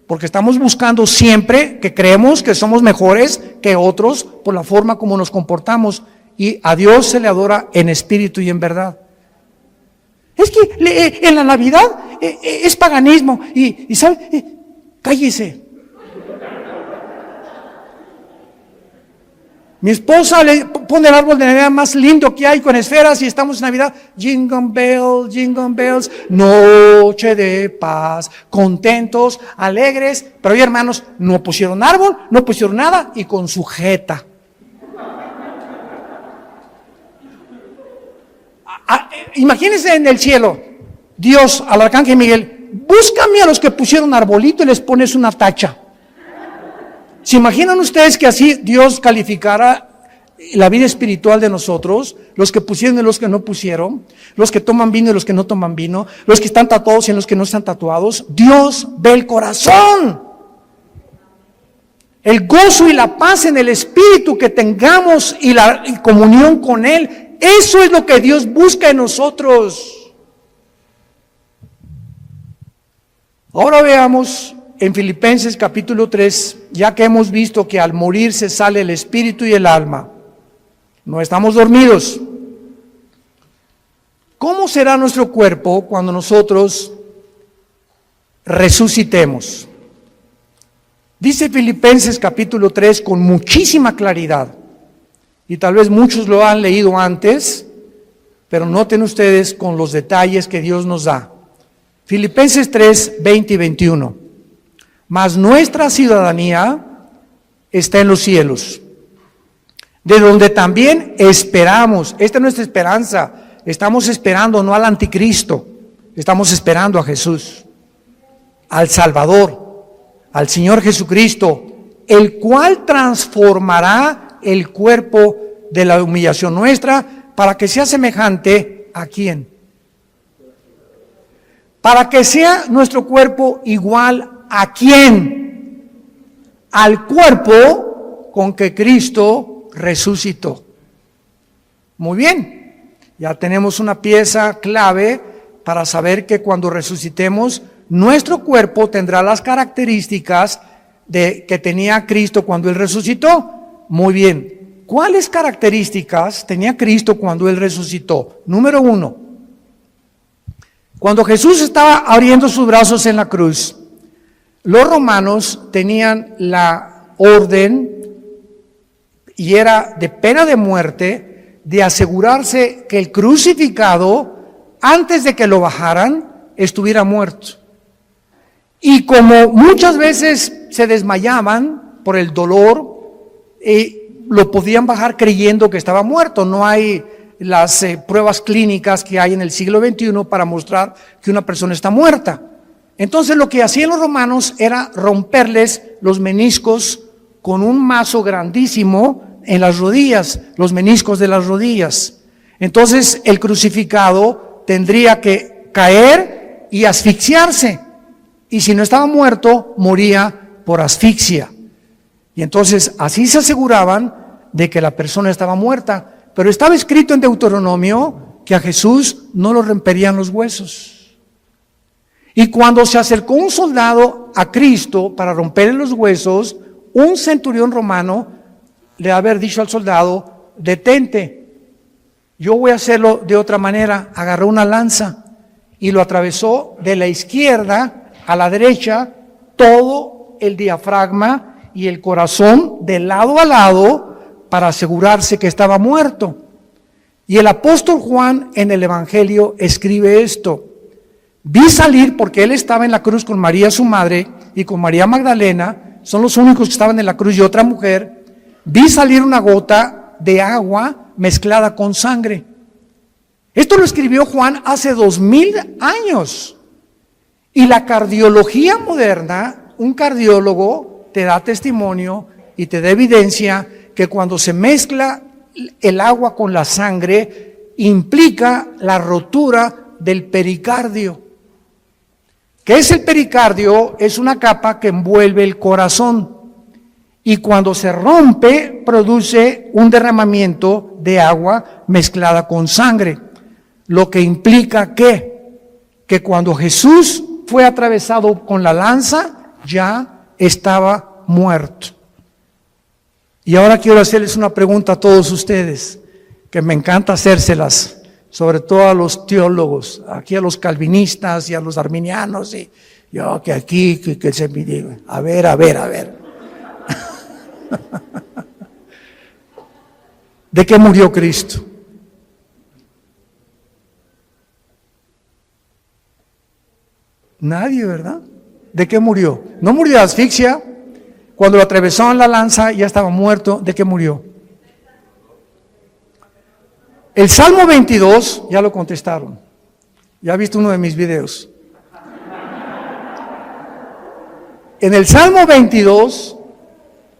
[SPEAKER 1] porque estamos buscando siempre que creemos que somos mejores que otros por la forma como nos comportamos, y a Dios se le adora en espíritu y en verdad. Es que en la Navidad es paganismo y ¿sabe? Cállese. Mi esposa le pone el árbol de Navidad más lindo que hay con esferas y estamos en Navidad. Jingle bells, noche de paz, contentos, alegres. Pero hoy, hermanos, no pusieron árbol, no pusieron nada y con sujeta. Imagínense en el cielo, Dios al arcángel Miguel, búscame a los que pusieron arbolito y les pones una tacha. ¿Se imaginan ustedes que así Dios calificara la vida espiritual de nosotros? Los que pusieron y los que no pusieron, los que toman vino y los que no toman vino, los que están tatuados y los que no están tatuados. Dios ve el corazón. El gozo y la paz en el espíritu que tengamos y la comunión con Él, eso es lo que Dios busca en nosotros. Ahora veamos en Filipenses capítulo 3, ya que hemos visto que al morir se sale el espíritu y el alma, no estamos dormidos. ¿Cómo será nuestro cuerpo cuando nosotros resucitemos? Dice Filipenses capítulo 3 con muchísima claridad: Y tal vez muchos lo han leído antes, pero noten ustedes con los detalles que Dios nos da. Filipenses 3, 20 y 21. Mas nuestra ciudadanía está en los cielos, de donde también esperamos. Esta es nuestra esperanza. Estamos esperando no al anticristo, estamos esperando a Jesús, al Salvador, al Señor Jesucristo, el cual transformará el cuerpo de la humillación nuestra para que sea semejante ¿a quién? Para que sea nuestro cuerpo igual ¿a quién? Al cuerpo con que Cristo resucitó. Muy bien, ya tenemos una pieza clave para saber que cuando resucitemos, nuestro cuerpo tendrá las características que tenía Cristo cuando Él resucitó. Muy bien, ¿cuáles características tenía Cristo cuando Él resucitó? Número 1, cuando Jesús estaba abriendo sus brazos en la cruz, los romanos tenían la orden, y era de pena de muerte, de asegurarse que el crucificado, antes de que lo bajaran, estuviera muerto. Y como muchas veces se desmayaban por el dolor, lo podían bajar creyendo que estaba muerto. No hay las pruebas clínicas que hay en el siglo XXI para mostrar que una persona está muerta. Entonces lo que hacían los romanos era romperles los meniscos con un mazo grandísimo en las rodillas, los meniscos de las rodillas. Entonces el crucificado tendría que caer y asfixiarse. Y si no estaba muerto, moría por asfixia. Y entonces así se aseguraban de que la persona estaba muerta. Pero estaba escrito en Deuteronomio que a Jesús no lo romperían los huesos. Y cuando se acercó un soldado a Cristo para romperle los huesos, un centurión romano le había dicho al soldado: detente, yo voy a hacerlo de otra manera. Agarró una lanza y lo atravesó de la izquierda a la derecha, todo el diafragma y el corazón de lado a lado, para asegurarse que estaba muerto. Y el apóstol Juan en el Evangelio escribe esto: vi salir, porque él estaba en la cruz con María su madre y con María Magdalena, son los únicos que estaban en la cruz, y otra mujer, vi salir una gota de agua mezclada con sangre. Esto lo escribió Juan hace 2000 años. Y la cardiología moderna, un cardiólogo te da testimonio y te da evidencia que cuando se mezcla el agua con la sangre, implica la rotura del pericardio. ¿Qué es el pericardio? Es una capa que envuelve el corazón. Y cuando se rompe, produce un derramamiento de agua mezclada con sangre. Lo que implica que cuando Jesús fue atravesado con la lanza, ya estaba muerto. Y ahora quiero hacerles una pregunta a todos ustedes, que me encanta hacérselas, sobre todo a los teólogos, aquí a los calvinistas y a los arminianos, y yo que aquí, que se me diga, a ver. ¿De qué murió Cristo? Nadie, ¿verdad? ¿De qué murió? No murió de asfixia. Cuando lo atravesó en la lanza ya estaba muerto. ¿De qué murió? El Salmo 22, ya lo contestaron. Ya viste uno de mis videos. En el Salmo 22,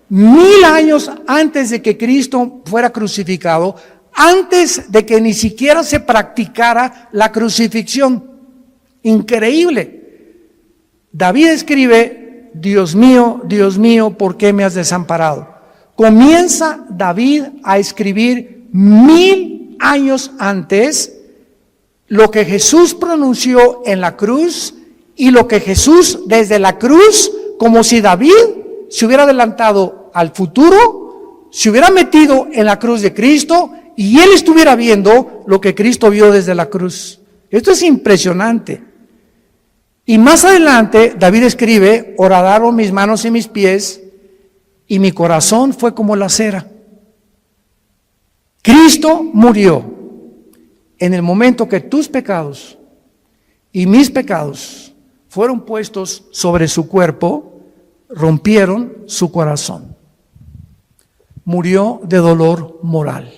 [SPEAKER 1] 1000 años antes de que Cristo fuera crucificado, antes de que ni siquiera se practicara la crucifixión. Increíble. David escribe: Dios mío, ¿por qué me has desamparado? Comienza David a escribir 1000 años antes lo que Jesús pronunció en la cruz, y lo que Jesús desde la cruz, como si David se hubiera adelantado al futuro, se hubiera metido en la cruz de Cristo y él estuviera viendo lo que Cristo vio desde la cruz. Esto es impresionante. Y más adelante David escribe: horadaron mis manos y mis pies, y mi corazón fue como la cera. Cristo murió en el momento que tus pecados y mis pecados fueron puestos sobre su cuerpo, rompieron su corazón. Murió de dolor moral.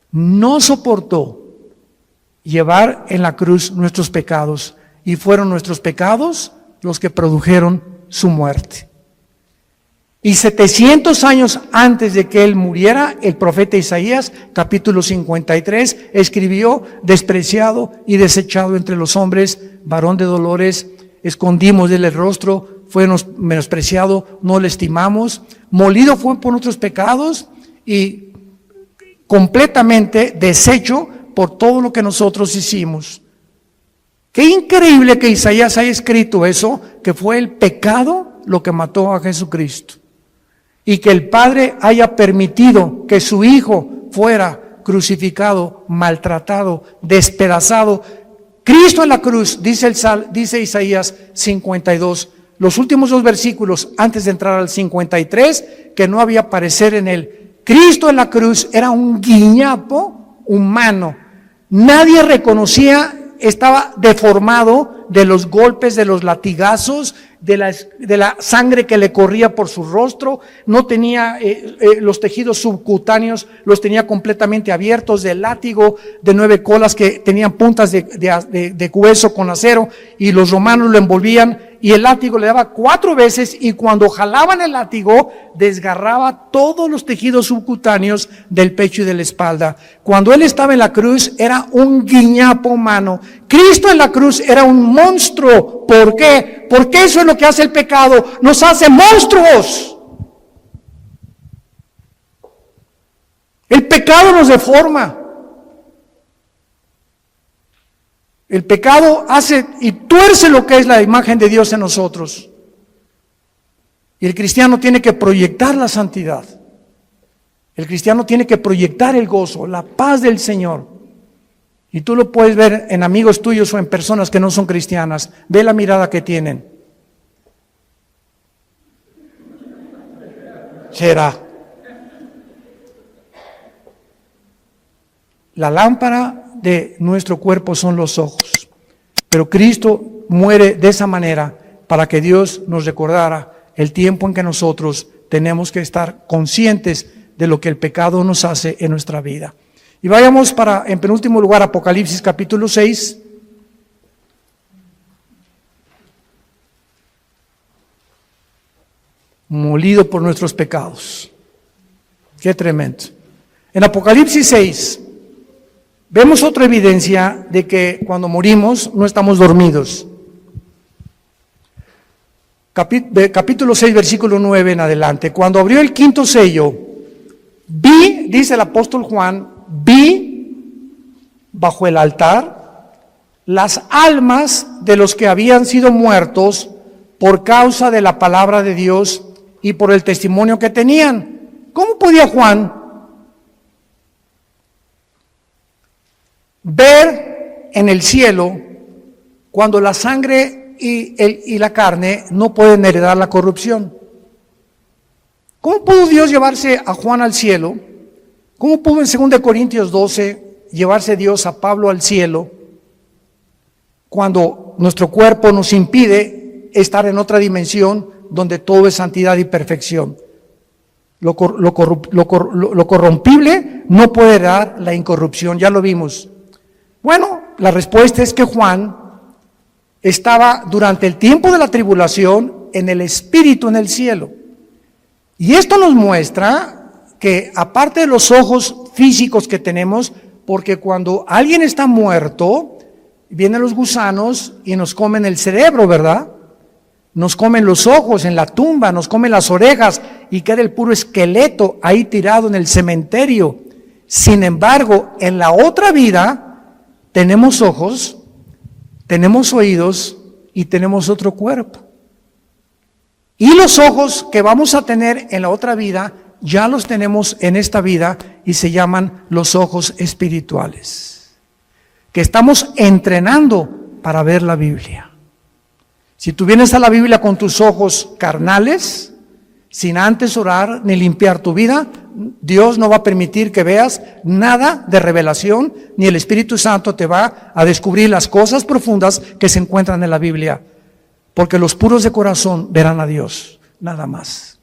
[SPEAKER 1] No soportó llevar en la cruz nuestros pecados, y fueron nuestros pecados los que produjeron su muerte. Y 700 años antes de que él muriera, el profeta Isaías, capítulo 53, escribió: despreciado y desechado entre los hombres, varón de dolores, escondimos de él el rostro, fue menospreciado, no le estimamos, molido fue por nuestros pecados y completamente deshecho por todo lo que nosotros hicimos. Qué increíble que Isaías haya escrito eso, que fue el pecado lo que mató a Jesucristo. Y que el Padre haya permitido que su Hijo fuera crucificado, maltratado, despedazado. Cristo en la cruz, dice Isaías 52, los últimos 2 versículos antes de entrar al 53, que no había parecer en él. Cristo en la cruz era un guiñapo humano. Nadie reconocía, estaba deformado de los golpes, de los latigazos, de la sangre que le corría por su rostro. No tenía los tejidos subcutáneos, los tenía completamente abiertos, del látigo de 9 colas que tenían puntas de hueso con acero, y los romanos lo envolvían, y el látigo le daba 4 veces, y cuando jalaban el látigo desgarraba todos los tejidos subcutáneos del pecho y de la espalda. Cuando él estaba en la cruz era un guiñapo humano. Cristo en la cruz era un monstruo. ¿Por qué? Porque eso es lo que hace el pecado, nos hace monstruos. El pecado nos deforma. El pecado hace y tuerce lo que es la imagen de Dios en nosotros. Y el cristiano tiene que proyectar la santidad. El cristiano tiene que proyectar el gozo, la paz del Señor. Y tú lo puedes ver en amigos tuyos o en personas que no son cristianas. Ve la mirada que tienen. Será. La lámpara de nuestro cuerpo son los ojos. Pero Cristo muere de esa manera para que Dios nos recordara el tiempo en que nosotros tenemos que estar conscientes de lo que el pecado nos hace en nuestra vida. Y vayamos en penúltimo lugar, Apocalipsis capítulo 6. Molido por nuestros pecados. Qué tremendo. En Apocalipsis 6 vemos otra evidencia de que cuando morimos no estamos dormidos. Capítulo 6, versículo 9 en adelante. Cuando abrió el 5º sello, vi, dice el apóstol Juan, vi bajo el altar las almas de los que habían sido muertos por causa de la palabra de Dios y por el testimonio que tenían. ¿Cómo podía Juan ver en el cielo cuando la sangre y la carne no pueden heredar la corrupción? ¿Cómo pudo Dios llevarse a Juan al cielo? ¿Cómo pudo en 2 Corintios 12 llevarse Dios a Pablo al cielo cuando nuestro cuerpo nos impide estar en otra dimensión donde todo es santidad y perfección? Lo corrompible no puede dar la incorrupción, ya lo vimos. Bueno, la respuesta es que Juan estaba durante el tiempo de la tribulación en el Espíritu en el cielo. Y esto nos muestra que aparte de los ojos físicos que tenemos, porque cuando alguien está muerto, vienen los gusanos y nos comen el cerebro, ¿verdad? Nos comen los ojos en la tumba, nos comen las orejas y queda el puro esqueleto ahí tirado en el cementerio. Sin embargo, en la otra vida tenemos ojos, tenemos oídos y tenemos otro cuerpo. Y los ojos que vamos a tener en la otra vida, ya los tenemos en esta vida y se llaman los ojos espirituales, que estamos entrenando para ver la Biblia. Si tú vienes a la Biblia con tus ojos carnales, sin antes orar ni limpiar tu vida, Dios no va a permitir que veas nada de revelación, ni el Espíritu Santo te va a descubrir las cosas profundas que se encuentran en la Biblia. Porque los puros de corazón verán a Dios, nada más.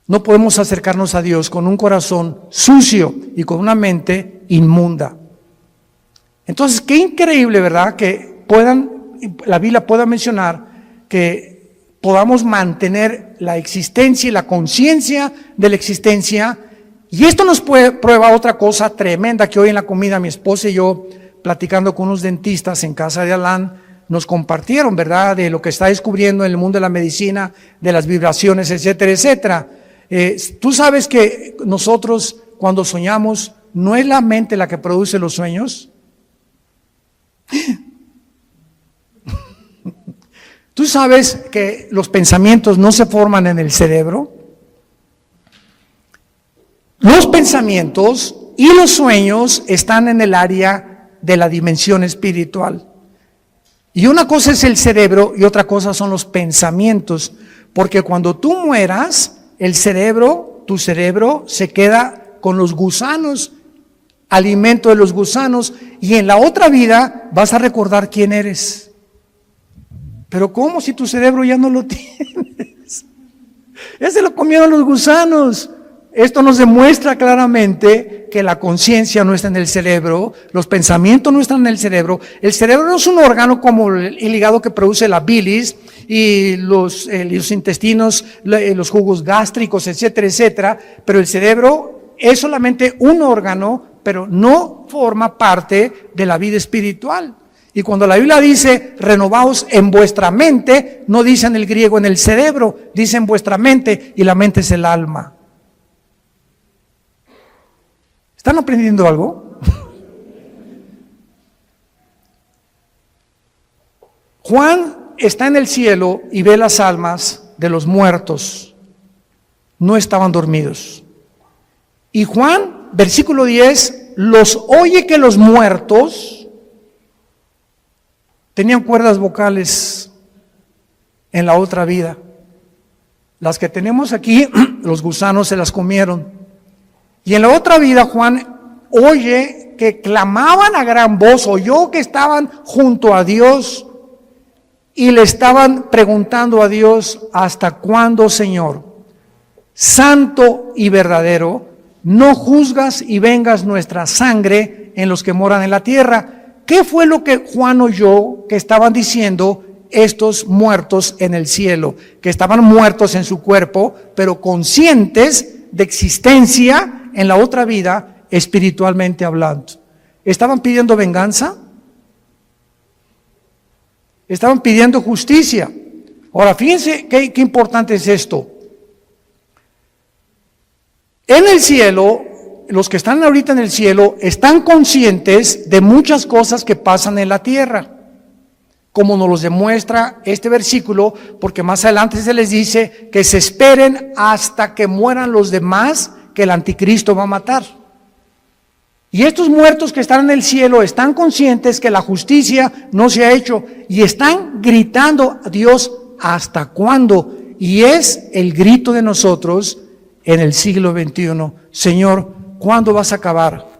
[SPEAKER 1] No podemos acercarnos a Dios con un corazón sucio y con una mente inmunda. Entonces, qué increíble, ¿verdad? Que la Biblia pueda mencionar que podamos mantener la existencia y la conciencia de la existencia. Y esto nos prueba otra cosa tremenda que hoy en la comida mi esposa y yo, platicando con unos dentistas en casa de Alán, nos compartieron, ¿verdad? De lo que está descubriendo en el mundo de la medicina, de las vibraciones, etcétera, etcétera. Tú sabes que nosotros cuando soñamos, ¿no es la mente la que produce los sueños? ¿Tú sabes que los pensamientos no se forman en el cerebro? Los pensamientos y los sueños están en el área de la dimensión espiritual. Y una cosa es el cerebro y otra cosa son los pensamientos. Porque cuando tú mueras, tu cerebro se queda con los gusanos, alimento de los gusanos, y en la otra vida vas a recordar quién eres. Pero ¿cómo si tu cerebro ya no lo tienes? Ya se lo comieron los gusanos. Esto nos demuestra claramente que la conciencia no está en el cerebro, los pensamientos no están en el cerebro. El cerebro no es un órgano como el hígado que produce la bilis y los intestinos, los jugos gástricos, etcétera, etcétera. Pero el cerebro es solamente un órgano, pero no forma parte de la vida espiritual. Y cuando la Biblia dice, renovaos en vuestra mente, no dice en el griego en el cerebro, dice en vuestra mente, y la mente es el alma. ¿Están aprendiendo algo? Juan está en el cielo y ve las almas de los muertos. No estaban dormidos. Y Juan, versículo 10, los oye que los muertos tenían cuerdas vocales en la otra vida. Las que tenemos aquí, los gusanos se las comieron. Y en la otra vida Juan oye que clamaban a gran voz, oyó que estaban junto a Dios y le estaban preguntando a Dios, ¿hasta cuándo, Señor, santo y verdadero, no juzgas y vengas nuestra sangre en los que moran en la tierra? ¿Qué fue lo que Juan oyó que estaban diciendo estos muertos en el cielo? Que estaban muertos en su cuerpo, pero conscientes de existencia en la otra vida, espiritualmente hablando. ¿Estaban pidiendo venganza? Estaban pidiendo justicia. Ahora, fíjense qué importante es esto. En el cielo, los que están ahorita en el cielo están conscientes de muchas cosas que pasan en la tierra, como nos los demuestra este versículo, porque más adelante se les dice que se esperen hasta que mueran los demás que el anticristo va a matar. Y estos muertos que están en el cielo están conscientes que la justicia no se ha hecho y están gritando a Dios, ¿hasta cuándo? Y es el grito de nosotros en el siglo XXI. Señor, ¿cuándo vas a acabar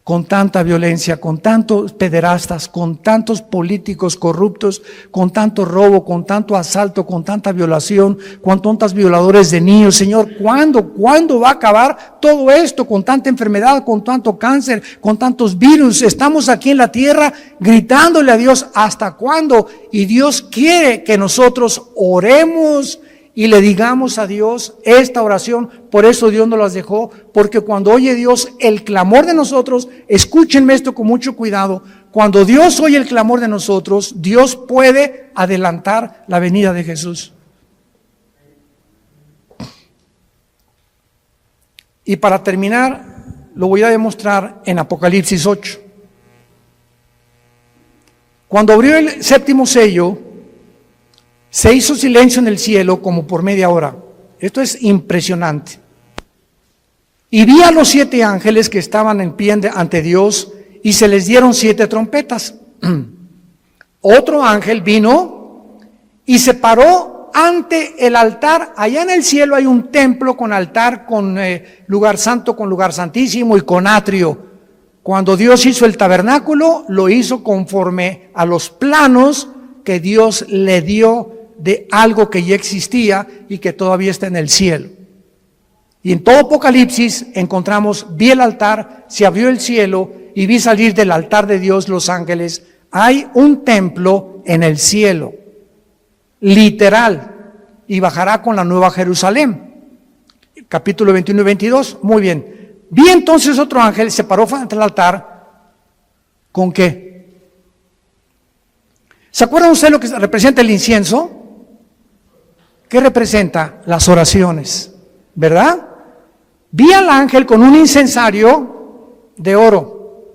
[SPEAKER 1] con tanta violencia, con tantos pederastas, con tantos políticos corruptos, con tanto robo, con tanto asalto, con tanta violación, con tantos violadores de niños? Señor, ¿cuándo va a acabar todo esto con tanta enfermedad, con tanto cáncer, con tantos virus? Estamos aquí en la tierra gritándole a Dios, ¿hasta cuándo? Y Dios quiere que nosotros oremos y le digamos a Dios esta oración. Por eso Dios nos las dejó, porque cuando oye Dios el clamor de nosotros, escúchenme esto con mucho cuidado, cuando Dios oye el clamor de nosotros, Dios puede adelantar la venida de Jesús. Y para terminar, lo voy a demostrar en Apocalipsis 8. Cuando abrió el séptimo sello, se hizo silencio en el cielo como por media hora. Esto es impresionante. Y vi a los 7 ángeles que estaban en pie ante Dios y se les dieron 7 trompetas. Otro ángel vino y se paró ante el altar. Allá en el cielo hay un templo con altar, con lugar santo, con lugar santísimo y con atrio. Cuando Dios hizo el tabernáculo, lo hizo conforme a los planos que Dios le dio de algo que ya existía y que todavía está en el cielo. Y en todo Apocalipsis encontramos, vi el altar, se abrió el cielo y vi salir del altar de Dios los ángeles. Hay un templo en el cielo, literal, y bajará con la nueva Jerusalén. Capítulo 21 y 22, muy bien. Vi entonces otro ángel, se paró frente al altar. ¿Con qué? ¿Se acuerdan ustedes lo que representa el incienso? ¿Qué representa? Las oraciones, ¿verdad? Vi al ángel con un incensario de oro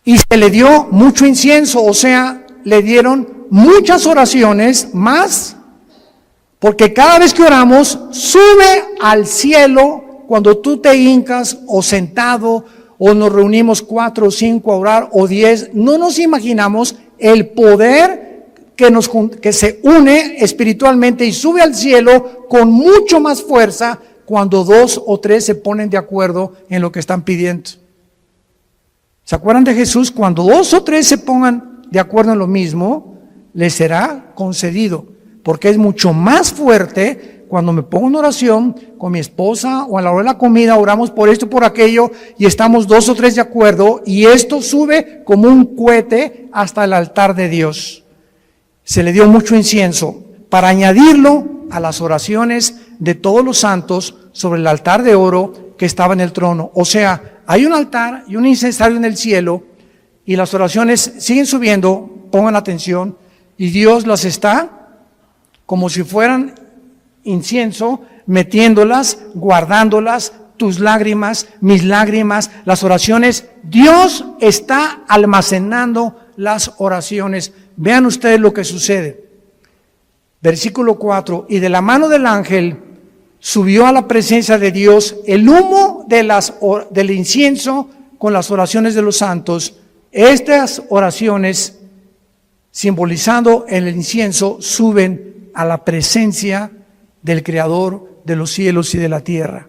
[SPEAKER 1] y se le dio mucho incienso, o sea, le dieron muchas oraciones más, porque cada vez que oramos sube al cielo. Cuando tú te hincas o sentado o nos reunimos 4 o 5 a orar o 10, no nos imaginamos el poder que se une espiritualmente y sube al cielo con mucho más fuerza cuando 2 o 3 se ponen de acuerdo en lo que están pidiendo. ¿Se acuerdan de Jesús? Cuando 2 o 3 se pongan de acuerdo en lo mismo, les será concedido, porque es mucho más fuerte. Cuando me pongo en oración con mi esposa o a la hora de la comida, oramos por esto, por aquello, y estamos 2 o 3 de acuerdo, y esto sube como un cohete hasta el altar de Dios. Se le dio mucho incienso para añadirlo a las oraciones de todos los santos sobre el altar de oro que estaba en el trono. O sea, hay un altar y un incensario en el cielo, y las oraciones siguen subiendo, pongan atención, y Dios las está como si fueran incienso, metiéndolas, guardándolas, tus lágrimas, mis lágrimas, las oraciones. Dios está almacenando las oraciones. Vean ustedes lo que sucede. Versículo 4, y de la mano del ángel subió a la presencia de Dios el humo del incienso con las oraciones de los santos. Estas oraciones, simbolizando el incienso, suben a la presencia del Creador de los cielos y de la tierra.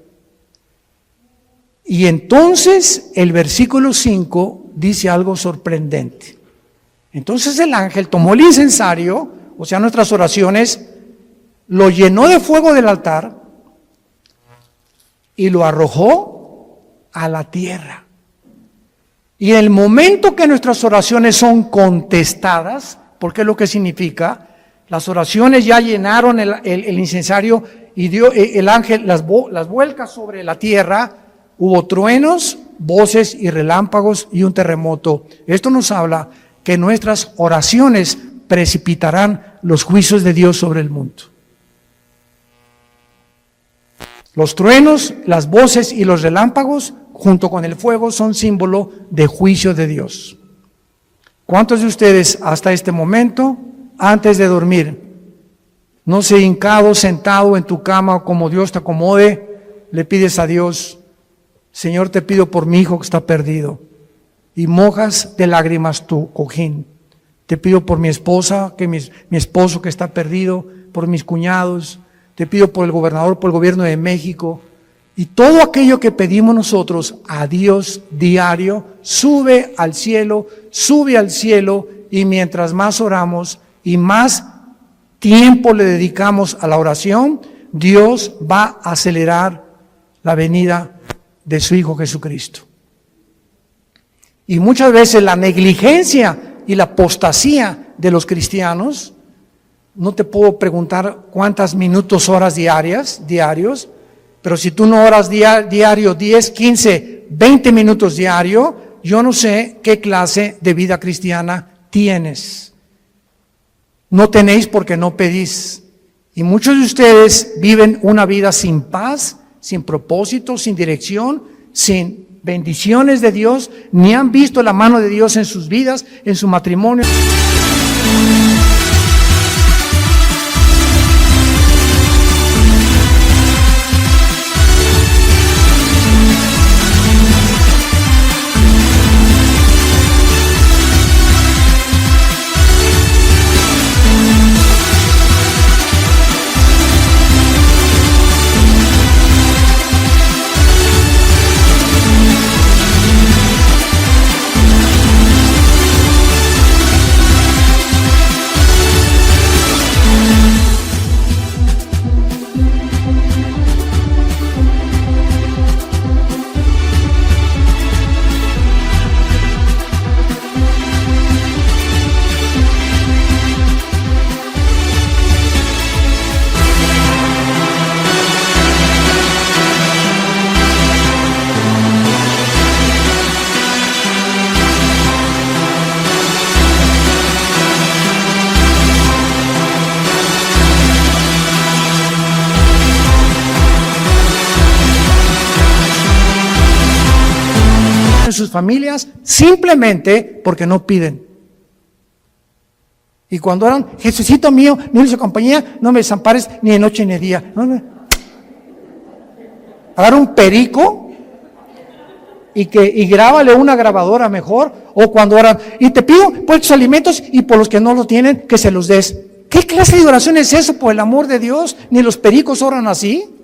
[SPEAKER 1] Y entonces el versículo 5 dice algo sorprendente. Entonces el ángel tomó el incensario, o sea, nuestras oraciones, lo llenó de fuego del altar y lo arrojó a la tierra. Y en el momento que nuestras oraciones son contestadas, porque es lo que significa, las oraciones ya llenaron el incensario y el ángel las vuelca sobre la tierra, hubo truenos, voces y relámpagos y un terremoto. Esto nos habla que nuestras oraciones precipitarán los juicios de Dios sobre el mundo. Los truenos, las voces y los relámpagos, junto con el fuego, son símbolo de juicio de Dios. ¿Cuántos de ustedes hasta este momento, antes de dormir, no se hincado, sentado en tu cama, como Dios te acomode, le pides a Dios: Señor, te pido por mi hijo que está perdido, y mojas de lágrimas tu cojín? Te pido por mi esposa, mi esposo que está perdido, por mis cuñados, te pido por el gobernador, por el gobierno de México. Y todo aquello que pedimos nosotros a Dios diario sube al cielo, y mientras más oramos y más tiempo le dedicamos a la oración, Dios va a acelerar la venida de su Hijo Jesucristo. Y muchas veces la negligencia y la apostasía de los cristianos, no te puedo preguntar cuántas minutos, horas diarios, pero si tú no oras diario 10, 15, 20 minutos diario, yo no sé qué clase de vida cristiana tienes. No tenéis porque no pedís. Y muchos de ustedes viven una vida sin paz, sin propósito, sin dirección, sin bendiciones de Dios, ni han visto la mano de Dios en sus vidas, en su matrimonio. sus familias simplemente porque no piden. Y cuando oran, Jesucito mío, mi dulce compañía, no me desampares ni de noche ni de día. Agarra un perico y grábale una grabadora mejor. O cuando oran, y te pido por tus alimentos y por los que no lo tienen, que se los des. ¿Qué clase de oración es eso, por el amor de Dios? Ni los pericos oran así.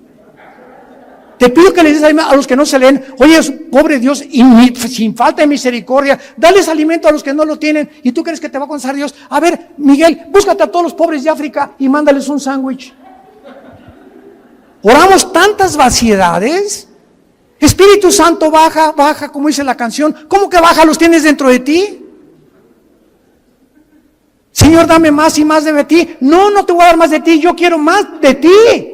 [SPEAKER 1] Te pido que les des a los que no se leen. Oye, pobre Dios, y sin falta de misericordia, dales alimento a los que no lo tienen. ¿Y tú crees que te va a contestar Dios? A ver, Miguel, búscate a todos los pobres de África y mándales un sándwich. Oramos tantas vaciedades. Espíritu Santo, baja, baja, como dice la canción. ¿Cómo que baja? ¿Los tienes dentro de ti? Señor, dame más y más de ti. No, no te voy a dar más de ti, yo quiero más de ti.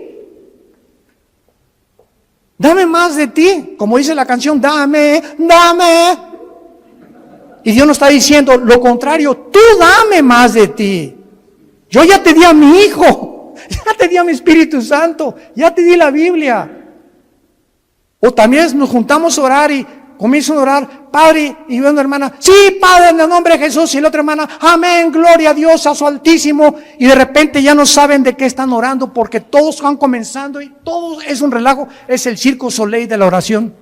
[SPEAKER 1] Dame más de ti, como dice la canción, dame, dame. Y Dios nos está diciendo lo contrario, tú dame más de ti. Yo ya te di a mi Hijo, ya te di a mi Espíritu Santo, ya te di la Biblia. O también nos juntamos a orar y comienzan a orar, Padre, y yo una hermana, sí, Padre, en el nombre de Jesús, y la otra hermana, amén, gloria a Dios, a su Altísimo, y de repente ya no saben de qué están orando, porque todos van comenzando, y todo es un relajo, es el Cirque du Soleil de la oración.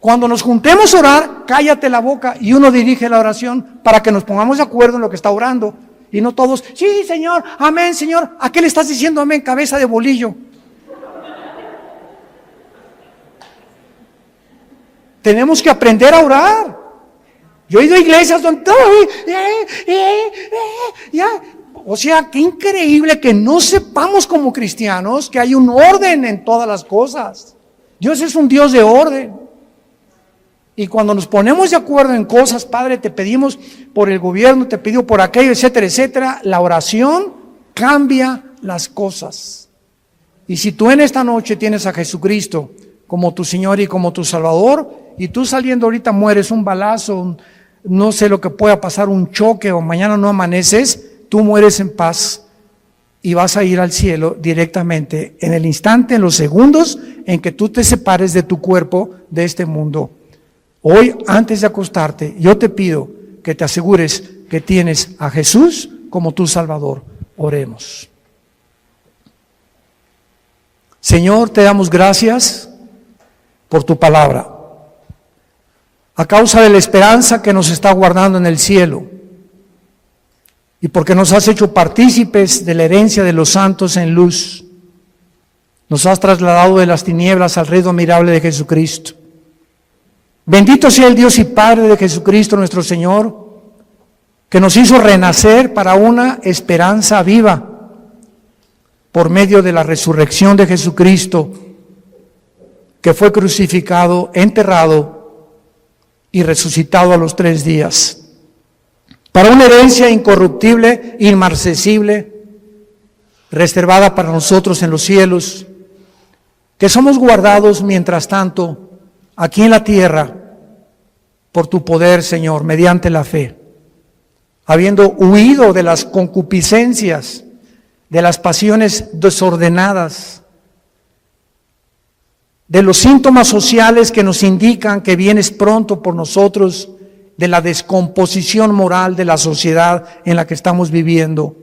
[SPEAKER 1] Cuando nos juntemos a orar, cállate la boca, y uno dirige la oración, para que nos pongamos de acuerdo en lo que está orando, y no todos, sí, Señor, amén, Señor, ¿a qué le estás diciendo amén, cabeza de bolillo? Tenemos que aprender a orar. Yo he ido a iglesias donde o sea, qué increíble que no sepamos como cristianos que hay un orden en todas las cosas. Dios es un Dios de orden. Y cuando nos ponemos de acuerdo en cosas, Padre, te pedimos por el gobierno, te pido por aquello, etcétera, etcétera, la oración cambia las cosas. Y si tú en esta noche tienes a Jesucristo como tu Señor y como tu Salvador, y tú saliendo ahorita mueres un balazo, no sé lo que pueda pasar, un choque o mañana no amaneces, tú mueres en paz y vas a ir al cielo directamente en el instante, en los segundos en que tú te separes de tu cuerpo de este mundo. Hoy, antes de acostarte, yo te pido que te asegures que tienes a Jesús como tu Salvador. Oremos. Señor, te damos gracias por tu palabra, a causa de la esperanza que nos está guardando en el cielo, y porque nos has hecho partícipes de la herencia de los santos en luz. Nos has trasladado de las tinieblas al reino admirable de Jesucristo. Bendito sea el Dios y Padre de Jesucristo nuestro Señor, que nos hizo renacer para una esperanza viva, por medio de la resurrección de Jesucristo, que fue crucificado, enterrado y resucitado a los 3 días, para una herencia incorruptible, inmarcesible, reservada para nosotros en los cielos, que somos guardados mientras tanto aquí en la tierra por tu poder, Señor, mediante la fe, habiendo huido de las concupiscencias, de las pasiones desordenadas, de los síntomas sociales que nos indican que vienes pronto por nosotros, de la descomposición moral de la sociedad en la que estamos viviendo.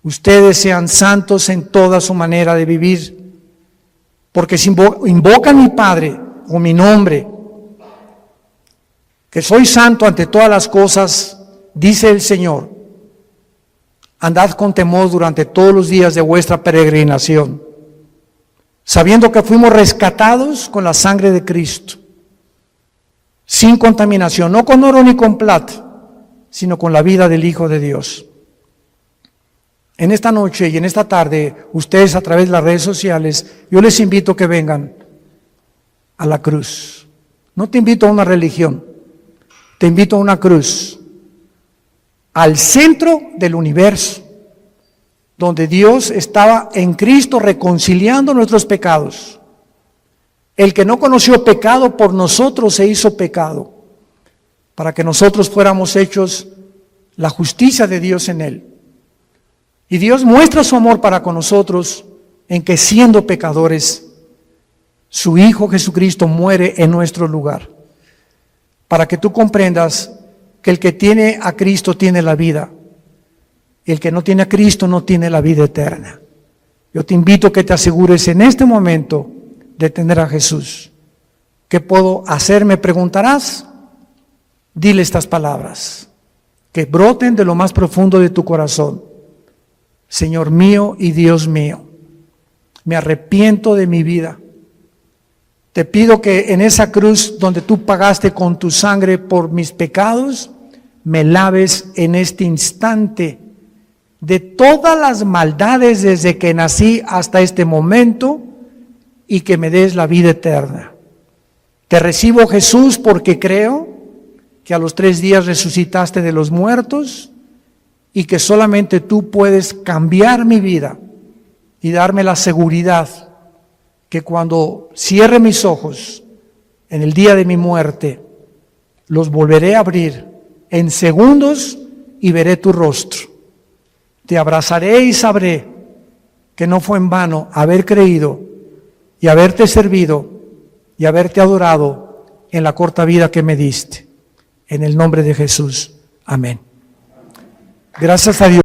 [SPEAKER 1] Ustedes sean santos en toda su manera de vivir, porque si invocan mi Padre o mi nombre, que soy santo ante todas las cosas, dice el Señor, andad con temor durante todos los días de vuestra peregrinación, sabiendo que fuimos rescatados con la sangre de Cristo, sin contaminación, no con oro ni con plata, sino con la vida del Hijo de Dios. En esta noche y en esta tarde, ustedes a través de las redes sociales, yo les invito a que vengan a la cruz. No te invito a una religión, te invito a una cruz, al centro del universo, donde Dios estaba en Cristo reconciliando nuestros pecados. El que no conoció pecado por nosotros se hizo pecado, para que nosotros fuéramos hechos la justicia de Dios en Él. Y Dios muestra su amor para con nosotros en que siendo pecadores, Su Hijo Jesucristo muere en nuestro lugar, para que tú comprendas que el que tiene a Cristo tiene la vida, y el que no tiene a Cristo no tiene la vida eterna. Yo te invito a que te asegures en este momento de tener a Jesús. ¿Qué puedo hacer? Me preguntarás. Dile estas palabras, que broten de lo más profundo de tu corazón. Señor mío y Dios mío, me arrepiento de mi vida. Te pido que en esa cruz donde tú pagaste con tu sangre por mis pecados, me laves en este instante de todas las maldades desde que nací hasta este momento y que me des la vida eterna. Te recibo, Jesús, porque creo que a los 3 días resucitaste de los muertos y que solamente tú puedes cambiar mi vida y darme la seguridad que cuando cierre mis ojos en el día de mi muerte, los volveré a abrir en segundos y veré tu rostro. Te abrazaré y sabré que no fue en vano haber creído y haberte servido y haberte adorado en la corta vida que me diste. En el nombre de Jesús. Amén. Gracias a Dios.